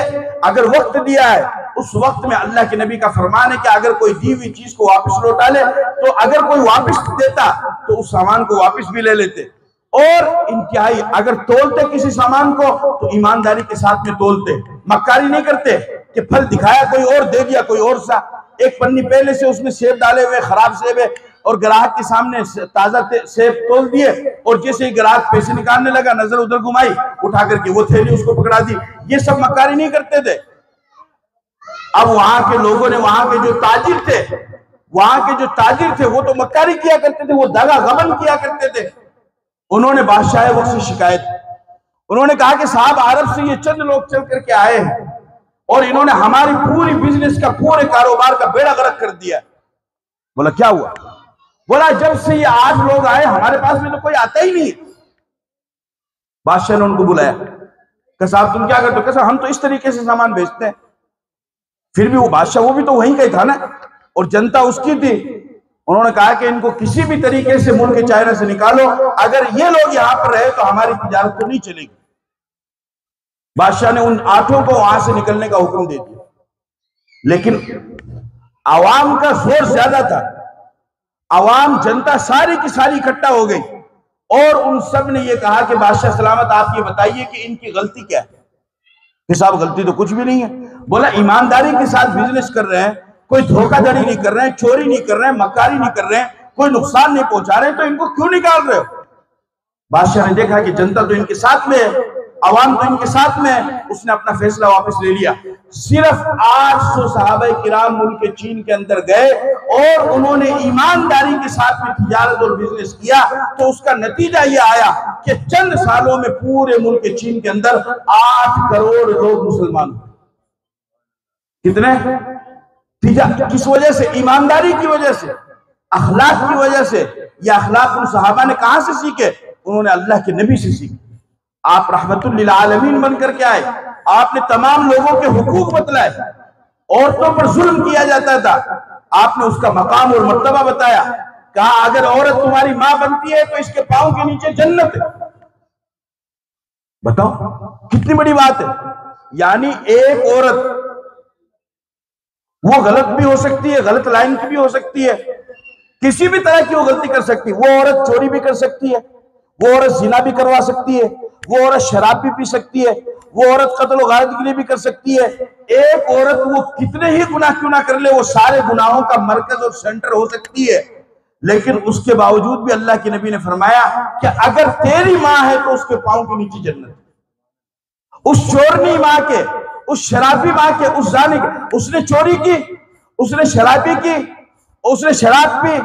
अगर वक्त दिया है, उस वक्त में अल्लाह के नबी का फरमान है कि अगर कोई दी हुई चीज को वापस लौटा ले, तो अगर कोई वापस देता तो उस सामान को वापस भी ले लेते। और इंतहाई अगर तोलते किसी सामान को तो ईमानदारी के साथ में तोलते, मक्कारी नहीं करते कि फल दिखाया कोई और, दे दिया कोई और सा। एक पन्नी पहले से उसमें सेब डाले हुए, खराब सेब है, और ग्राहक के सामने ताजा सेब तोल दिए, और जैसे ही ग्राहक पैसे निकालने लगा, नजर उधर घुमाई, उठा करके वो थैली उसको पकड़ा दी। ये सब मक्कारी नहीं करते थे। अब वहां के लोगों ने, वहां के जो ताजिर थे, वो तो मक्कारी किया करते थे, वो दगा गबन किया करते थे। उन्होंने बादशाह वक्त से शिकायत, उन्होंने कहा कि साहब अरब से ये चंद लोग चल करके आए हैं और इन्होंने हमारी पूरी बिजनेस का, पूरे कारोबार का बेड़ा गर्क कर दिया। बोला क्या हुआ? बोला जब से ये 8 लोग आए हमारे पास में तो कोई आता ही नहीं। बादशाह ने उनको बुलाया कि साहब तुम क्या करते हो? कैसा? हम तो इस तरीके से सामान बेचते हैं। फिर भी वो बादशाह, वो भी तो वहीं का था ना, और जनता उसकी थी। उन्होंने कहा कि इनको किसी भी तरीके से मुल्क चाइना से निकालो, अगर ये लोग यहां पर रहे तो हमारी तिजारत तो नहीं चलेगी। बादशाह ने उन 8 को वहां से निकलने का हुक्म दे दिया, लेकिन आवाम का जोर ज्यादा था। आवाम, जनता सारी की सारी इकट्ठा हो गई और उन सब ने यह कहा कि बादशाह सलामत, आप ये बताइए कि इनकी गलती क्या है? कि साहब गलती तो कुछ भी नहीं है। बोला ईमानदारी के साथ बिजनेस कर रहे हैं, कोई धोखाधड़ी नहीं कर रहे हैं, चोरी नहीं कर रहे हैं, मक्कारी नहीं कर रहे हैं, कोई नुकसान नहीं पहुंचा रहे हैं, तो इनको क्यों निकाल रहे हो? बादशाह ने देखा कि जनता तो इनके साथ में है, अवाम तो इनके साथ में है, उसने अपना फैसला वापस ले लिया। सिर्फ 800 सहाबा किराम मुल्क चीन के अंदर गए और उन्होंने ईमानदारी के साथ में तिजारत और बिजनेस किया, तो उसका नतीजा यह आया कि चंद सालों में पूरे मुल्क चीन के अंदर 8 करोड़ लोग मुसलमान। कितने? किस वजह से? ईमानदारी की वजह से, अखलाक की वजह से। ये अखलाक उन सहाबा ने कहां से सीखे? उन्होंने अल्लाह के नबी से सीखे। आप रहमतुल लिल आलमीन बनकर के आए, आपने तमाम लोगों के हुकूक बतलाए। औरतों पर जुल्म किया जाता था, आपने उसका मकाम और मर्तबा बताया। कहा अगर औरत तुम्हारी मां बनती है तो इसके पांव के नीचे जन्नत है। बताओ कितनी बड़ी बात है। यानी एक औरत, वो गलत भी हो सकती है, गलत लाइन की भी हो सकती है, किसी भी तरह की वो गलती कर सकती है। वो औरत चोरी भी कर सकती है, वो औरत जिना भी करवा सकती है, वो औरत शराब भी पी सकती है, वो औरत कत्ल और गारत के लिए भी कर सकती है। एक औरत वो कितने ही गुनाह क्यों ना कर ले, वो सारे गुनाहों का मरकज और सेंटर हो सकती है। लेकिन उसके बावजूद भी अल्लाह के नबी ने फरमाया कि अगर तेरी मां है तो उसके पांव के नीचे जन्नत। उस चोरनी मां के, उस शराबी मां के, उस जाने के, उसने चोरी की, उसने शराबी की, उसने शराब पी,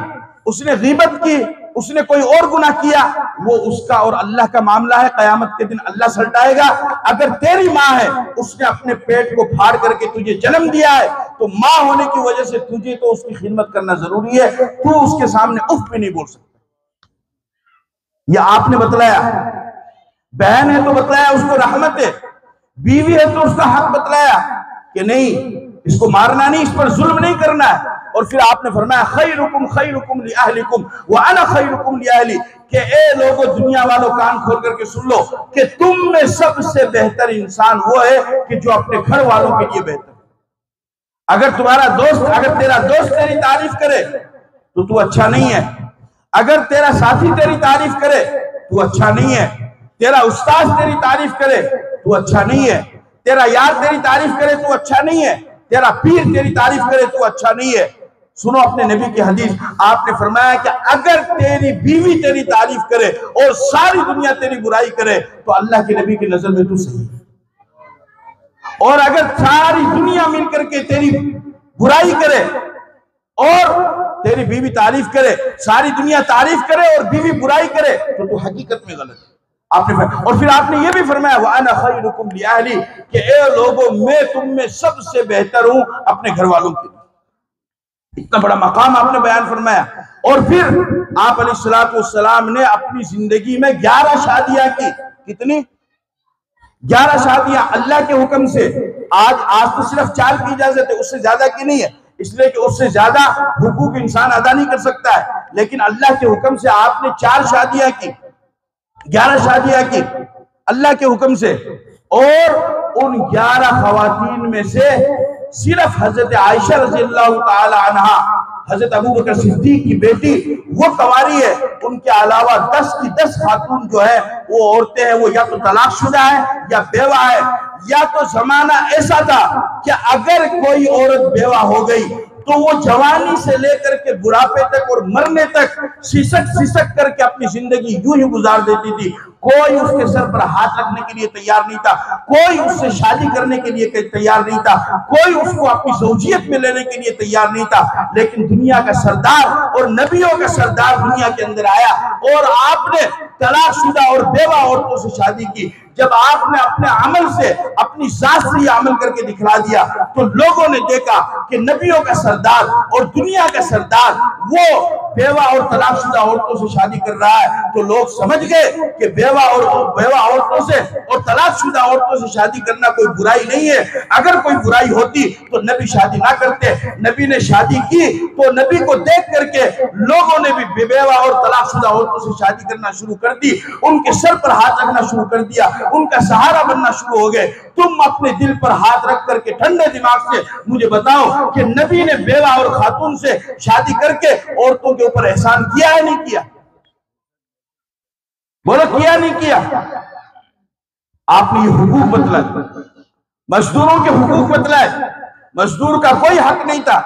उसने गीबत की, उसने कोई और गुनाह किया, वो उसका और अल्लाह का मामला है। कयामत के दिन अल्लाह सल्टाएगा। अगर तेरी मां है, उसने अपने पेट को फाड़ करके तुझे जन्म दिया है, तो मां होने की वजह से तुझे तो उसकी खिदमत करना जरूरी है। तू उसके सामने उफ भी नहीं बोल सकता। यह आपने बतलाया। बहन है तो बतलाया उसको रहमत है, बीवी है तो उसका हक बतलाया कि नहीं, इसको मारना नहीं, इस पर जुल्म नहीं करना है। और फिर आपने फरमाया खैरुकुम लिअहलिकुम व अना खैरुकुम लिअहली, कि ए लोगों, दुनिया वालों कान खोल करके सुन लो कि तुम में सबसे बेहतर इंसान वो है कि जो अपने घर वालों के लिए बेहतर। अगर तुम्हारा दोस्त, अगर तेरा दोस्त तेरी तारीफ करे तो तू अच्छा नहीं है। अगर तेरा साथी तेरी तारीफ करे तू अच्छा नहीं है। तेरा उस्ताद तेरी तारीफ करे तू अच्छा नहीं है। तेरा यार तेरी तारीफ करे तू अच्छा नहीं है। तेरा पीर तेरी तारीफ करे तू अच्छा नहीं है। सुनो अपने नबी की हदीस, आपने फरमाया कि अगर तेरी बीवी तेरी तारीफ करे और सारी दुनिया तेरी बुराई करे तो अल्लाह के नबी की नजर में तू सही है। और अगर सारी दुनिया मिलकर के तेरी बुराई करे और तेरी बीवी तारीफ करे, सारी दुनिया तारीफ करे और बीवी बुराई करे, तो तू हकीकत में गलत है। आपने और फिर आपने ये भी फरमाया व अना खैरुकुम लिअहली, कि ए लोगों, मैं तुम में सबसे बेहतर हूं अपने घर वालों के लिए। इतना बड़ा मकाम आपने बयान फरमाया। और फिर आप अलैहिस्सलाम ने अपनी जिंदगी में 11 शादियां की। कितनी? 11 शादियां अल्लाह के हुक्म से। आज तो सिर्फ 4 की इजाजत है, उससे ज्यादा की नहीं है, इसलिए कि उससे ज्यादा हुकूक इंसान अदा नहीं कर सकता है। लेकिन अल्लाह के हुक्म से आपने 4 शादियां की, 11 शादियां की अल्लाह के हुक्म से। और उन 11 खवातीन में से सिर्फ हजरत आयशा रज़ियल्लाहु ताला अन्हा, हजरत अबू बकर सिद्दीक की बेटी, वो कवारी है। उनके अलावा 10 की 10 खातून जो है वो औरतें हैं, वो या तो तलाकशुदा है या बेवा है। या तो जमाना ऐसा था कि अगर कोई औरत बेवा हो गई तो वो जवानी से लेकर के बुढ़ापे तक और मरने तक सिसक करके अपनी जिंदगी यूं ही गुजार देती थी। कोई उसके सर पर हाथ रखने के लिए तैयार नहीं था, कोई उससे शादी करने के लिए तैयार नहीं था, कोई उसको अपनी ज़ौजियत में लेने के लिए तैयार नहीं था। लेकिन दुनिया का सरदार और नबियों का सरदार दुनिया के अंदर आया और आपने तलाकशुदा और बेवा औरतों से शादी की। जब आपने अपने अमल से, अपनी जात से अमल करके दिखला दिया, तो लोगों ने देखा कि नबियों का सरदार और दुनिया का सरदार वो बेवा और तलाकशुदा औरतों से शादी कर रहा है। तो लोग समझ गए कि बेवा औरतों से और तलाकशुदा औरतों से शादी करना कोई बुराई नहीं है। अगर कोई बुराई होती तो नबी शादी ना करते। नबी ने शादी की तो नबी को देख करके लोगों ने भी बेवा और तलाकशुदा औरतों से शादी करना शुरू कर दी, उनके सर पर हाथ रखना शुरू कर दिया, उनका सहारा बनना शुरू हो गए। तुम अपने दिल पर हाथ रख करके ठंडे दिमाग से मुझे बताओ कि नबी ने बेवा और खातून से शादी करके औरतों के ऊपर एहसान किया है, नहीं किया? बोलो, किया नहीं किया? आपने ये हुकूक बतलाए, मजदूरों के हुकूक बतलाए। मजदूर का कोई हक नहीं था,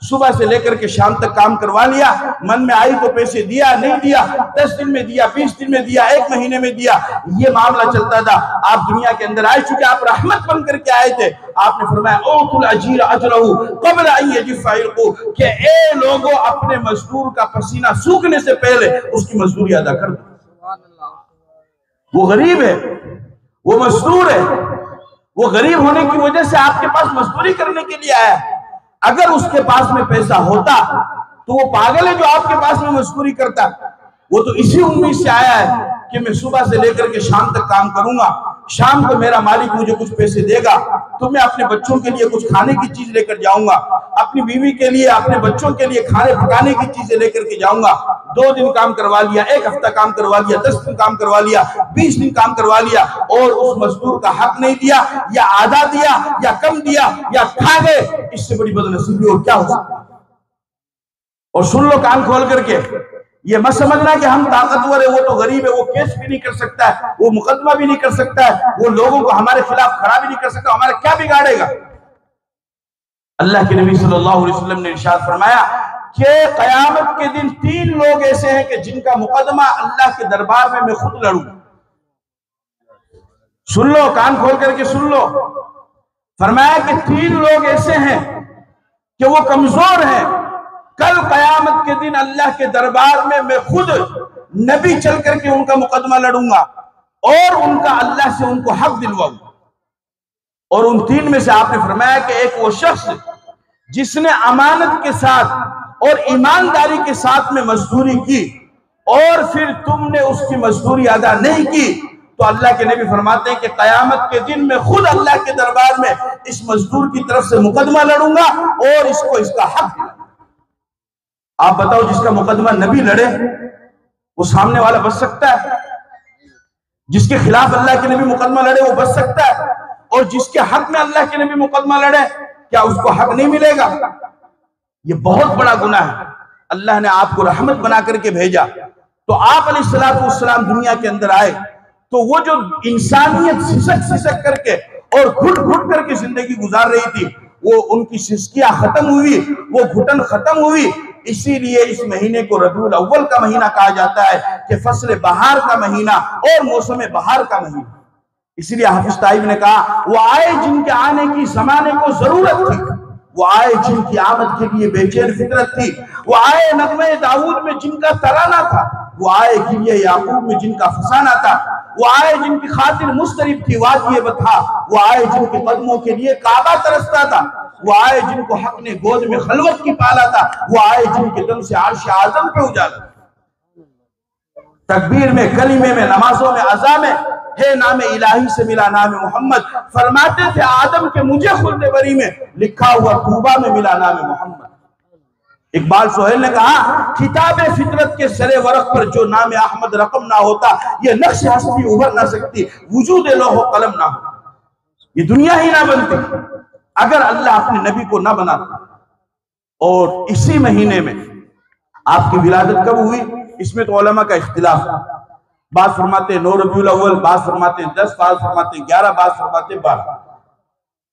सुबह से लेकर के शाम तक काम करवा लिया, मन में आई तो पैसे दिया, नहीं दिया, 10 दिन में दिया, 20 दिन में दिया, 1 महीने में दिया, ये मामला चलता था। आप दुनिया के अंदर आए, चूंकि आप रहमत बन करके आए थे, आपने फरमाया औतुल अजीर अजरहू क़ब्ल अन यजिफ़ इल्क़ू, कि ए लोगों अपने मजदूर का पसीना सूखने से पहले उसकी मजदूरी अदा कर दो। वो गरीब है, वो मजदूर है, वो गरीब होने की वजह से आपके पास मजदूरी करने के लिए आया। अगर उसके पास में पैसा होता तो वो पागल है जो आपके पास में मजदूरी करता। वो तो इसी उम्मीद से आया है कि मैं सुबह से लेकर के शाम तक काम करूंगा, शाम को मेरा मालिक मुझे कुछ पैसे देगा तो मैं अपने बच्चों के लिए कुछ खाने की चीज लेकर जाऊंगा, अपनी बीवी के लिए, अपने बच्चों के लिए खाने पकाने की चीजें लेकर के जाऊंगा। 2 दिन काम करवा लिया, 1 हफ्ता काम करवा लिया, 10 दिन काम करवा लिया, 20 दिन काम करवा लिया, और उस मजदूर का हक नहीं दिया, या आधा दिया, या कम दिया, या खा गए। इससे बड़ी बदनसीबी और क्या हो सकती है? और सुन लो कान खोल करके, ये मत समझना कि हम ताकतवर है, वो तो गरीब है, वो केस भी नहीं कर सकता है, वो मुकदमा भी नहीं कर सकता है, वो लोगों को हमारे खिलाफ खड़ा भी नहीं कर सकता, हमारा क्या बिगाड़ेगा। अल्लाह के नबी सल्लल्लाहु अलैहि वसल्लम ने इरशाद फरमाया कि कयामत के दिन 3 लोग ऐसे हैं कि जिनका मुकदमा अल्लाह के दरबार में मैं खुद लड़ूंगा। सुन लो, कान खोल करके सुन लो। फरमाया कि 3 लोग ऐसे हैं कि वो कमजोर हैं, कल कयामत के दिन अल्लाह के दरबार में मैं खुद नबी चल करके उनका मुकदमा लड़ूंगा और उनका अल्लाह से उनको हक दिलवाऊंगा। और उन 3 में से आपने फरमाया कि एक वो शख्स जिसने अमानत के साथ और ईमानदारी के साथ में मजदूरी की और फिर तुमने उसकी मजदूरी अदा नहीं की, तो अल्लाह के नबी फरमाते हैं कि कयामत के दिन में खुद अल्लाह के दरबार में इस मजदूर की तरफ से मुकदमा लड़ूंगा और इसको इसका हक दिलाऊंगा। आप बताओ, जिसका मुकदमा नबी लड़े वो सामने वाला बच सकता है? जिसके खिलाफ अल्लाह के नबी मुकदमा लड़े वो बच सकता है? और जिसके हक में अल्लाह के नबी मुकदमा लड़े, क्या उसको हक नहीं मिलेगा? ये बहुत बड़ा गुनाह है। अल्लाह ने आपको रहमत बना करके भेजा, तो आप अलैहिस्सलाम दुनिया के अंदर आए, तो वो जो इंसानियत सिसक करके और घुट घुट करके जिंदगी गुजार रही थी, वो उनकी सिसकियां खत्म हुई, वो घुटन खत्म हुई। इसीलिए इस महीने को रबीउल अव्वल का महीना कहा जाता है कि फसल बहार का महीना और मौसम बहार का महीना। इसीलिए हाफिज ताइब ने कहा, वो आए जिनके आने की जमाने को जरूरत थी, वो आए जिनकी आमद के लिए बेचैन फितरत थी, वो आए नगमे दाऊद में जिनका तराना था, वो आए गिरिए याकूब में जिनका फसाना था, वो आए जिनकी खातिर मुस्तरिब थी वादिये बथा, वो आए जिनके कदमों के लिए काबा तरसता था, वो आए जिनको हक ने गोद में खलवत की पाला था, वो आए जिनके दम से अर्श आज़म पे उजाला। तकबीर में, कलीमे में, नमाजों में, अज़ा में है नाम इलाही से मिला नाम मोहम्मद। फरमाते थे आदम के मुझे खुल्द बरी में लिखा हुआ तूबा में मिला नाम मोहम्मद। इकबाल सोहेल ने कहा, किताबे फितरत के सरे वरक पर जो नाम अहमद रकम ना होता, ये नक्श हस्ती उभर ना सकती, वजूद लोहो कलम ना हो, ये दुनिया ही ना बनती अगर अल्लाह अपने नबी को ना बनाता। और इसी महीने में आपकी विलादत कब हुई, इसमें तो उलमा का इख्तिलाफ है। बात फरमाते 9 रबीउल अव्वल, बात फरमाते 10, बात फरमाते 11, बात फरमाते 12।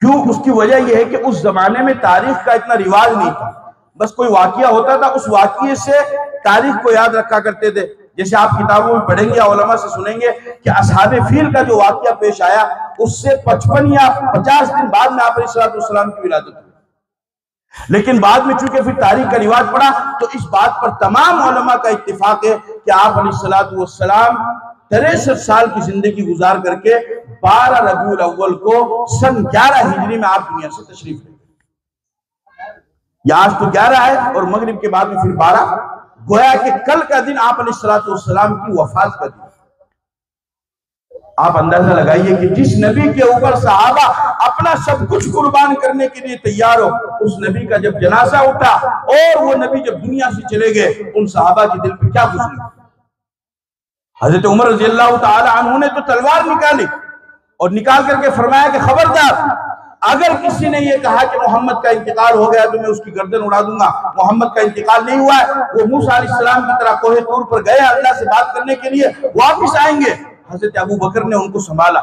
क्यों? उसकी वजह यह है कि उस जमाने में तारीख का इतना रिवाज नहीं था। बस कोई वाकिया होता था, उस वाकिये से तारीख को याद रखा करते थे। जैसे आप किताबों में पढ़ेंगे, उलमा से सुनेंगे कि असहाबे फील का जो वाकिया पेश आया, उससे 55 या 50 दिन बाद में आप अलैहिस्सलाम की विलादत हुई। लेकिन बाद में चूंकि फिर तारीख का रिवाज पड़ा, तो इस बात पर तमाम उलमा का इत्तिफाक है कि आप अलैहिस्सलाम 63 साल की जिंदगी गुजार करके 12 रबीउल अव्वल को सन 11 हिजरी में आप दुनिया से तशरीफ ले। आज तो 11 है और मगरिब के बाद में फिर 12, गोया कि कल का दिन आप अलैहिस्सलाम की वफात का दिन। आप अंदाजा लगाइए कि जिस नबी के ऊपर सहाबा अपना सब कुछ कुर्बान करने के लिए तैयार हो, उस नबी का जब जनाजा उठा और वो नबी जब दुनिया से चले गए, उन सहाबा के दिल पे क्या गुजरी। हजरत उमर रज़ियल्लाहु ताला अन्हु ने तो तलवार निकाली और निकाल करके फरमाया कि खबरदार, अगर किसी ने ये कहा कि मोहम्मद का इंतकाल हो गया तो मैं उसकी गर्दन उड़ा दूंगा। मोहम्मद का इंतकाल नहीं हुआ है, वो मूसा अलैहिस्सलाम की तरह कोहे तूर पर गए अल्लाह से बात करने के लिए, वापिस आएंगे। हजरत अबू बकर ने उनको संभाला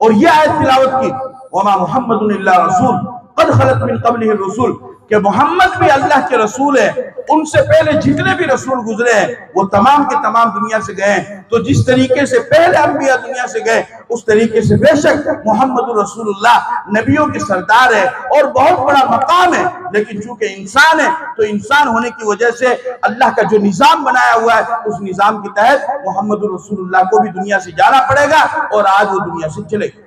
और यह आयत तिलावत की, वमा मुहम्मदुन इल्ला रसूल कद खलत मिन क़ब्लिहि रसूल, कि मोहम्मद भी अल्लाह के रसूल है, उनसे पहले जितने भी रसूल गुजरे हैं वो तमाम के तमाम दुनिया से गए। तो जिस तरीके से पहले अंबिया दुनिया से गए उस तरीके से बेशक मोहम्मद रसूलुल्लाह नबियों के सरदार है और बहुत बड़ा मकाम है। लेकिन चूंकि इंसान है तो इंसान होने की वजह से अल्लाह का जो निजाम बनाया हुआ है उस निजाम के तहत मोहम्मद रसूलुल्लाह को भी दुनिया से जाना पड़ेगा और आज वो दुनिया से चलेगा।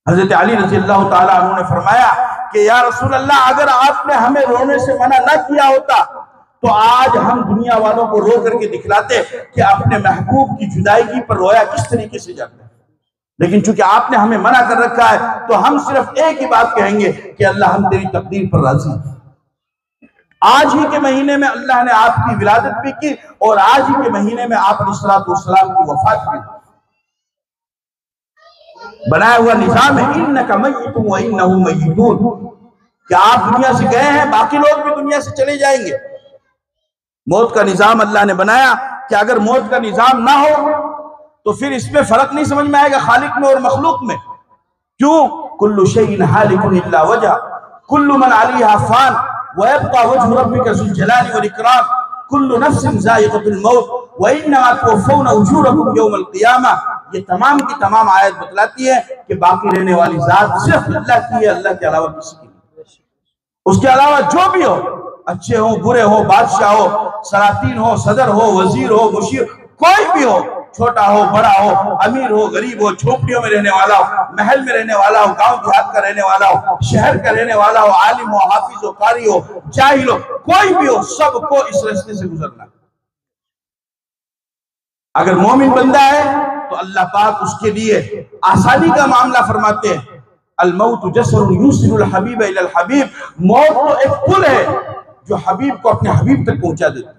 हजरत अली रज़ी अल्लाह ताला अन्हु ने फरमाया कि या रसूल अल्लाह, अगर आपने हमें रोने से मना न किया होता तो आज हम दुनिया वालों को रो करके दिखलाते कि अपने महबूब की जुदाई पर रोया किस तरीके से जाता है। लेकिन चूंकि आपने हमें मना कर रखा है तो हम सिर्फ एक ही बात कहेंगे कि अल्लाह हम तेरी तकदीर पर राजी हैं। आज ही के महीने में अल्लाह ने आपकी विलादत भी की और आज ही के महीने में आप अलैहिस्सलातु वस्सलाम की वफात भी। बनाया हुआ निजाम है इन्नका मय्यितुन व इन्नहुम मय्यितून, कि आप दुनिया से गए हैं, बाकी लोग भी दुनिया से चले जाएंगे। मौत का निजाम अल्लाह ने बनाया कि अगर मौत का निजाम ना हो तो फिर इसमें फर्क नहीं समझ में आएगा खालिक में और मखलूक में। क्यों? कुल्लु शैइन हालिकुन इल्ला वजह, कुल्लु मन अलैहा फान व यबका वजहु रब्बिका ज़ुल जलाली वल इकराम, कुल्लु नफ्सिन ज़ाइक़तुल मौत व इन्नमा तुवफ़्फ़ौना उजूरकुम यौमल क़ियामह। ये तमाम की तमाम आयत बतलाती है कि बाकी रहने वाली जात सिर्फ अल्लाह की है, अल्लाह के अलावा किसी की नहीं। उसके अलावा जो भी हो, अच्छे हो बुरे हो, बादशाह हो, सलातीन हो, सदर हो, वजीर हो, मुशीर, कोई भी हो, छोटा हो बड़ा हो, अमीर हो गरीब हो, झोपड़ियों में रहने वाला हो, महल में रहने वाला हो, गांव देहात का रहने वाला हो, शहर का रहने वाला हो, आलिम हो, हाफिज हो, कारी हो, जाहिल हो, कोई भी हो, सबको इस रास्ते से गुजरना। अगर मोमिन बंदा है तो अल्लाह पाक उसके लिए आसानी का मामला फरमाते हैं। अल मौत जसरुन युसिलुल हबीब इलल हबीब, मौत तो एक पुल है जो हबीब को अपने हबीब तक पहुंचा देता है।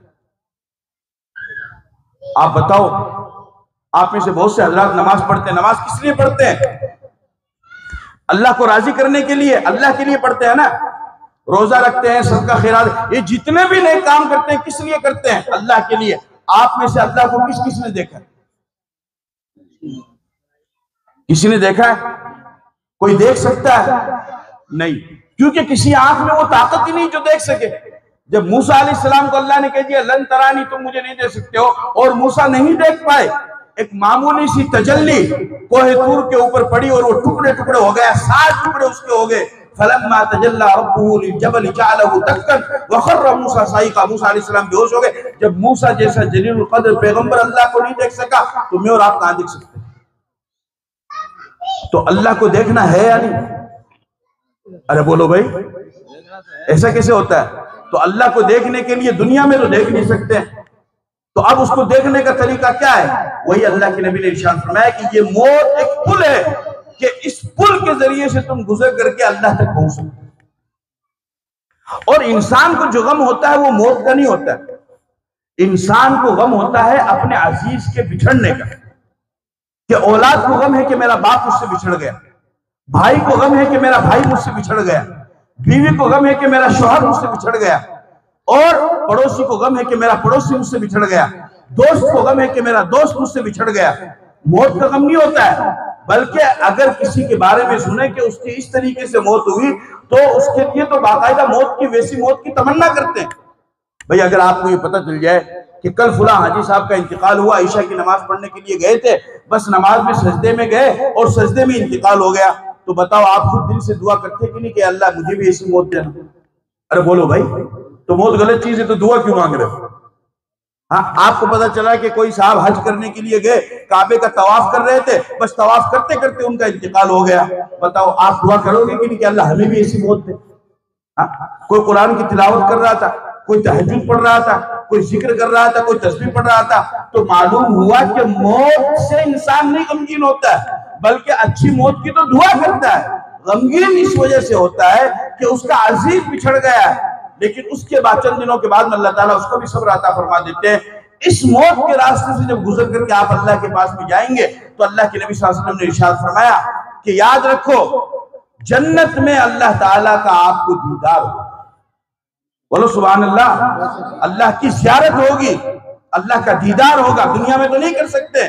आप बताओ, आप में से बहुत से हजरात नमाज पढ़ते हैं, नमाज किस लिए पढ़ते हैं? अल्लाह को राजी करने के लिए, अल्लाह के लिए पढ़ते हैं ना। रोजा रखते हैं, सदका खैरात, ये जितने भी नए काम करते हैं किस लिए करते हैं? अल्लाह के लिए। आप में से अल्लाह को किस किस ने देखा? किसी ने देखा है? कोई देख सकता है? नहीं, क्योंकि किसी आंख में वो ताकत ही नहीं जो देख सके। जब मूसा अलैहिस्सलाम को अल्लाह ने कह दिया लन तरानी, तुम मुझे नहीं देख सकते हो, और मूसा नहीं देख पाए, एक मामूली सी तजल्ली कोहे तूर के ऊपर पड़ी और वो टुकड़े टुकड़े हो गया, 7 टुकड़े उसके हो गए। फलम्मा तजल्ला रब्बुहु लिलजबल जअलहु दक्कन व खर्र मूसा साइका, मूसा अलैहिस्सलाम बेहोश हो गए। जब मूसा जैसा जलीलुल कद्र पैगंबर अल्लाह को नहीं देख सका तो मैं और आप कहां देख सकते? तो अल्लाह को देखना है या नहीं? अरे बोलो भाई, ऐसा कैसे होता है? तो अल्लाह को देखने के लिए दुनिया में तो देख नहीं सकते, तो अब उसको देखने का तरीका क्या है? वही अल्लाह के नबी ने इरशाद फरमाया कि ये मौत एक पुल है कि इस पुल के जरिए से तुम गुजर करके अल्लाह तक पहुंच सकते। और इंसान को जो गम होता है वो मौत का नहीं होता है, इंसान को गम होता है अपने अजीज के बिछड़ने का। कि औलाद को गम है कि मेरा बाप मुझसे बिछड़ गया, भाई को गम है कि मेरा भाई मुझसे बिछड़ गया, बीवी को गम है कि मेरा शौहर मुझसे बिछड़ गया, और पड़ोसी को गम है कि मेरा पड़ोसी मुझसे बिछड़ गया, दोस्त को गम है कि मेरा दोस्त मुझसे बिछड़ गया। मौत का गम नहीं होता है, बल्कि अगर किसी के बारे में सुने कि उसकी इस तरीके से मौत हुई तो उसके लिए तो बाकायदा मौत की, वैसी मौत की तमन्ना करते हैं। भाई अगर आपको ये पता चल जाए कि कल फुला हाजी साहब का इंतकाल हुआ, ईशा की नमाज पढ़ने के लिए गए थे, बस नमाज में सजदे में गए और सजदे में इंतकाल हो गया, तो बताओ आप खुद दिल से दुआ करते कि नहीं कि अल्लाह मुझे भी ऐसी मौत देना? अरे बोलो भाई, तो मौत गलत चीज है तो दुआ क्यों मांग रहे हो? हाँ, आपको पता चला कि कोई साहब हज करने के लिए गए, काबे का तवाफ कर रहे थे, बस तवाफ करते करते उनका इंतकाल हो गया, बताओ आप दुआ करोगे कि नहीं कि अल्लाह हमें भी ऐसी मौत दे? हाँ, कोई कुरान की तिलावत कर रहा था, कोई तहज्जुद पढ़ रहा था, कोई जिक्र कर रहा था, कोई तस्बीह पढ़ रहा था, तो मालूम हुआ कि मौत से इंसान नहीं गमगीन होता है, बल्कि अच्छी मौत की तो दुआ करता है। गमगीन इस वजह से होता है कि उसका अजीज बिछड़ गया है, लेकिन उसके बाद चंद दिनों के बाद में अल्लाह ताला उसको भी सब्र अता फरमा देते हैं। इस मौत के रास्ते से जब गुजर करके आप अल्लाह के पास में जाएंगे तो अल्लाह के नबी सल्लल्लाहु अलैहि वसल्लम ने इरशाद फरमाया कि याद रखो, जन्नत में अल्लाह ताला का आपको दीदार होगा। बोलो सुभान अल्लाह। अल्लाह की ज़ियारत होगी, अल्लाह का दीदार होगा, दुनिया में तो नहीं कर सकते।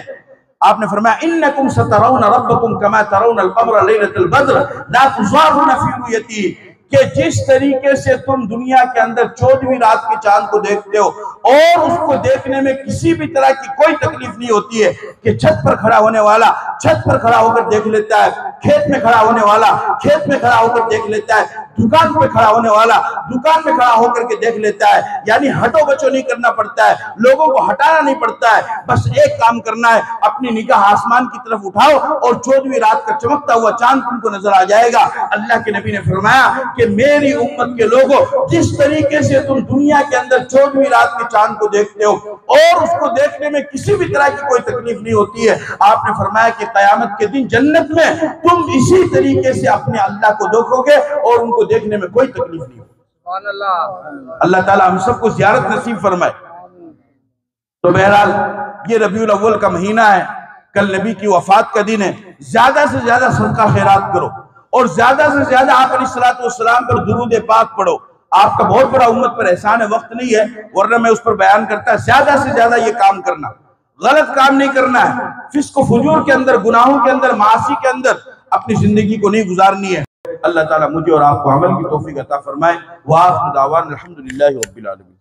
आपने फरमाया इन्नकुम सतरौना रब्बकुम कमा तरौना अल-क़मर लैलतल बद्र ला तुज़ारुना फी रुयती, कि जिस तरीके से तुम दुनिया के अंदर 14वीं रात के चांद को देखते हो और उसको देखने में किसी भी तरह की कोई तकलीफ नहीं होती है कि छत पर खड़ा होने वाला छत पर खड़ा होकर देख लेता है, खेत में खड़ा होने वाला खेत में खड़ा होकर देख लेता है, दुकान पे खड़ा होने वाला दुकान में खड़ा होकर के देख लेता है। यानी हटो बचो नहीं करना पड़ता है, लोगों को हटाना नहीं पड़ता है, बस एक काम करना है, अपनी निगाह आसमान की तरफ उठाओ और 14वीं रात का चमकता हुआ चांद तुमको नजर आ जाएगा। अल्लाह के नबी ने फरमाया कि मेरी उम्मत के लोगों, जिस तरीके से तुम दुनिया के अंदर 14वीं रात के चांद को देखते हो और उसको देखने में किसी भी तरह की कोई तकलीफ नहीं होती है, आपने फरमाया कि कयामत के दिन जन्नत में तुम इसी तरीके से अपने अल्लाह को देखोगे और उनको देखने में कोई तकलीफ नहीं होगी। अल्लाह ताला हम सबको ज़ियारत नसीब फरमाए। तो बहरहाल ये रबीउल अव्वल का महीना है, कल नबी की वफात का दिन है। ज्यादा से ज्यादा सदका खैरात करो और ज्यादा से ज्यादा आप अलैहिस्सलातु वस्सलाम पर दुरूद पाक पढ़ो। आपका बहुत बड़ा उम्मत पर एहसान है, वक्त नहीं है वरना मैं उस पर बयान करता। ज्यादा से ज्यादा ये काम करना, गलत काम नहीं करना है, फिस्क फुजूर के अंदर, गुनाहों के अंदर, मासी के अंदर अपनी जिंदगी को नहीं गुजारनी है। अल्लाह ताला मुझे और आपको अमल की तौफीक अता फरमाए। वाह दावान अल्हम्दुलिल्लाहि रब्बिल आलमीन।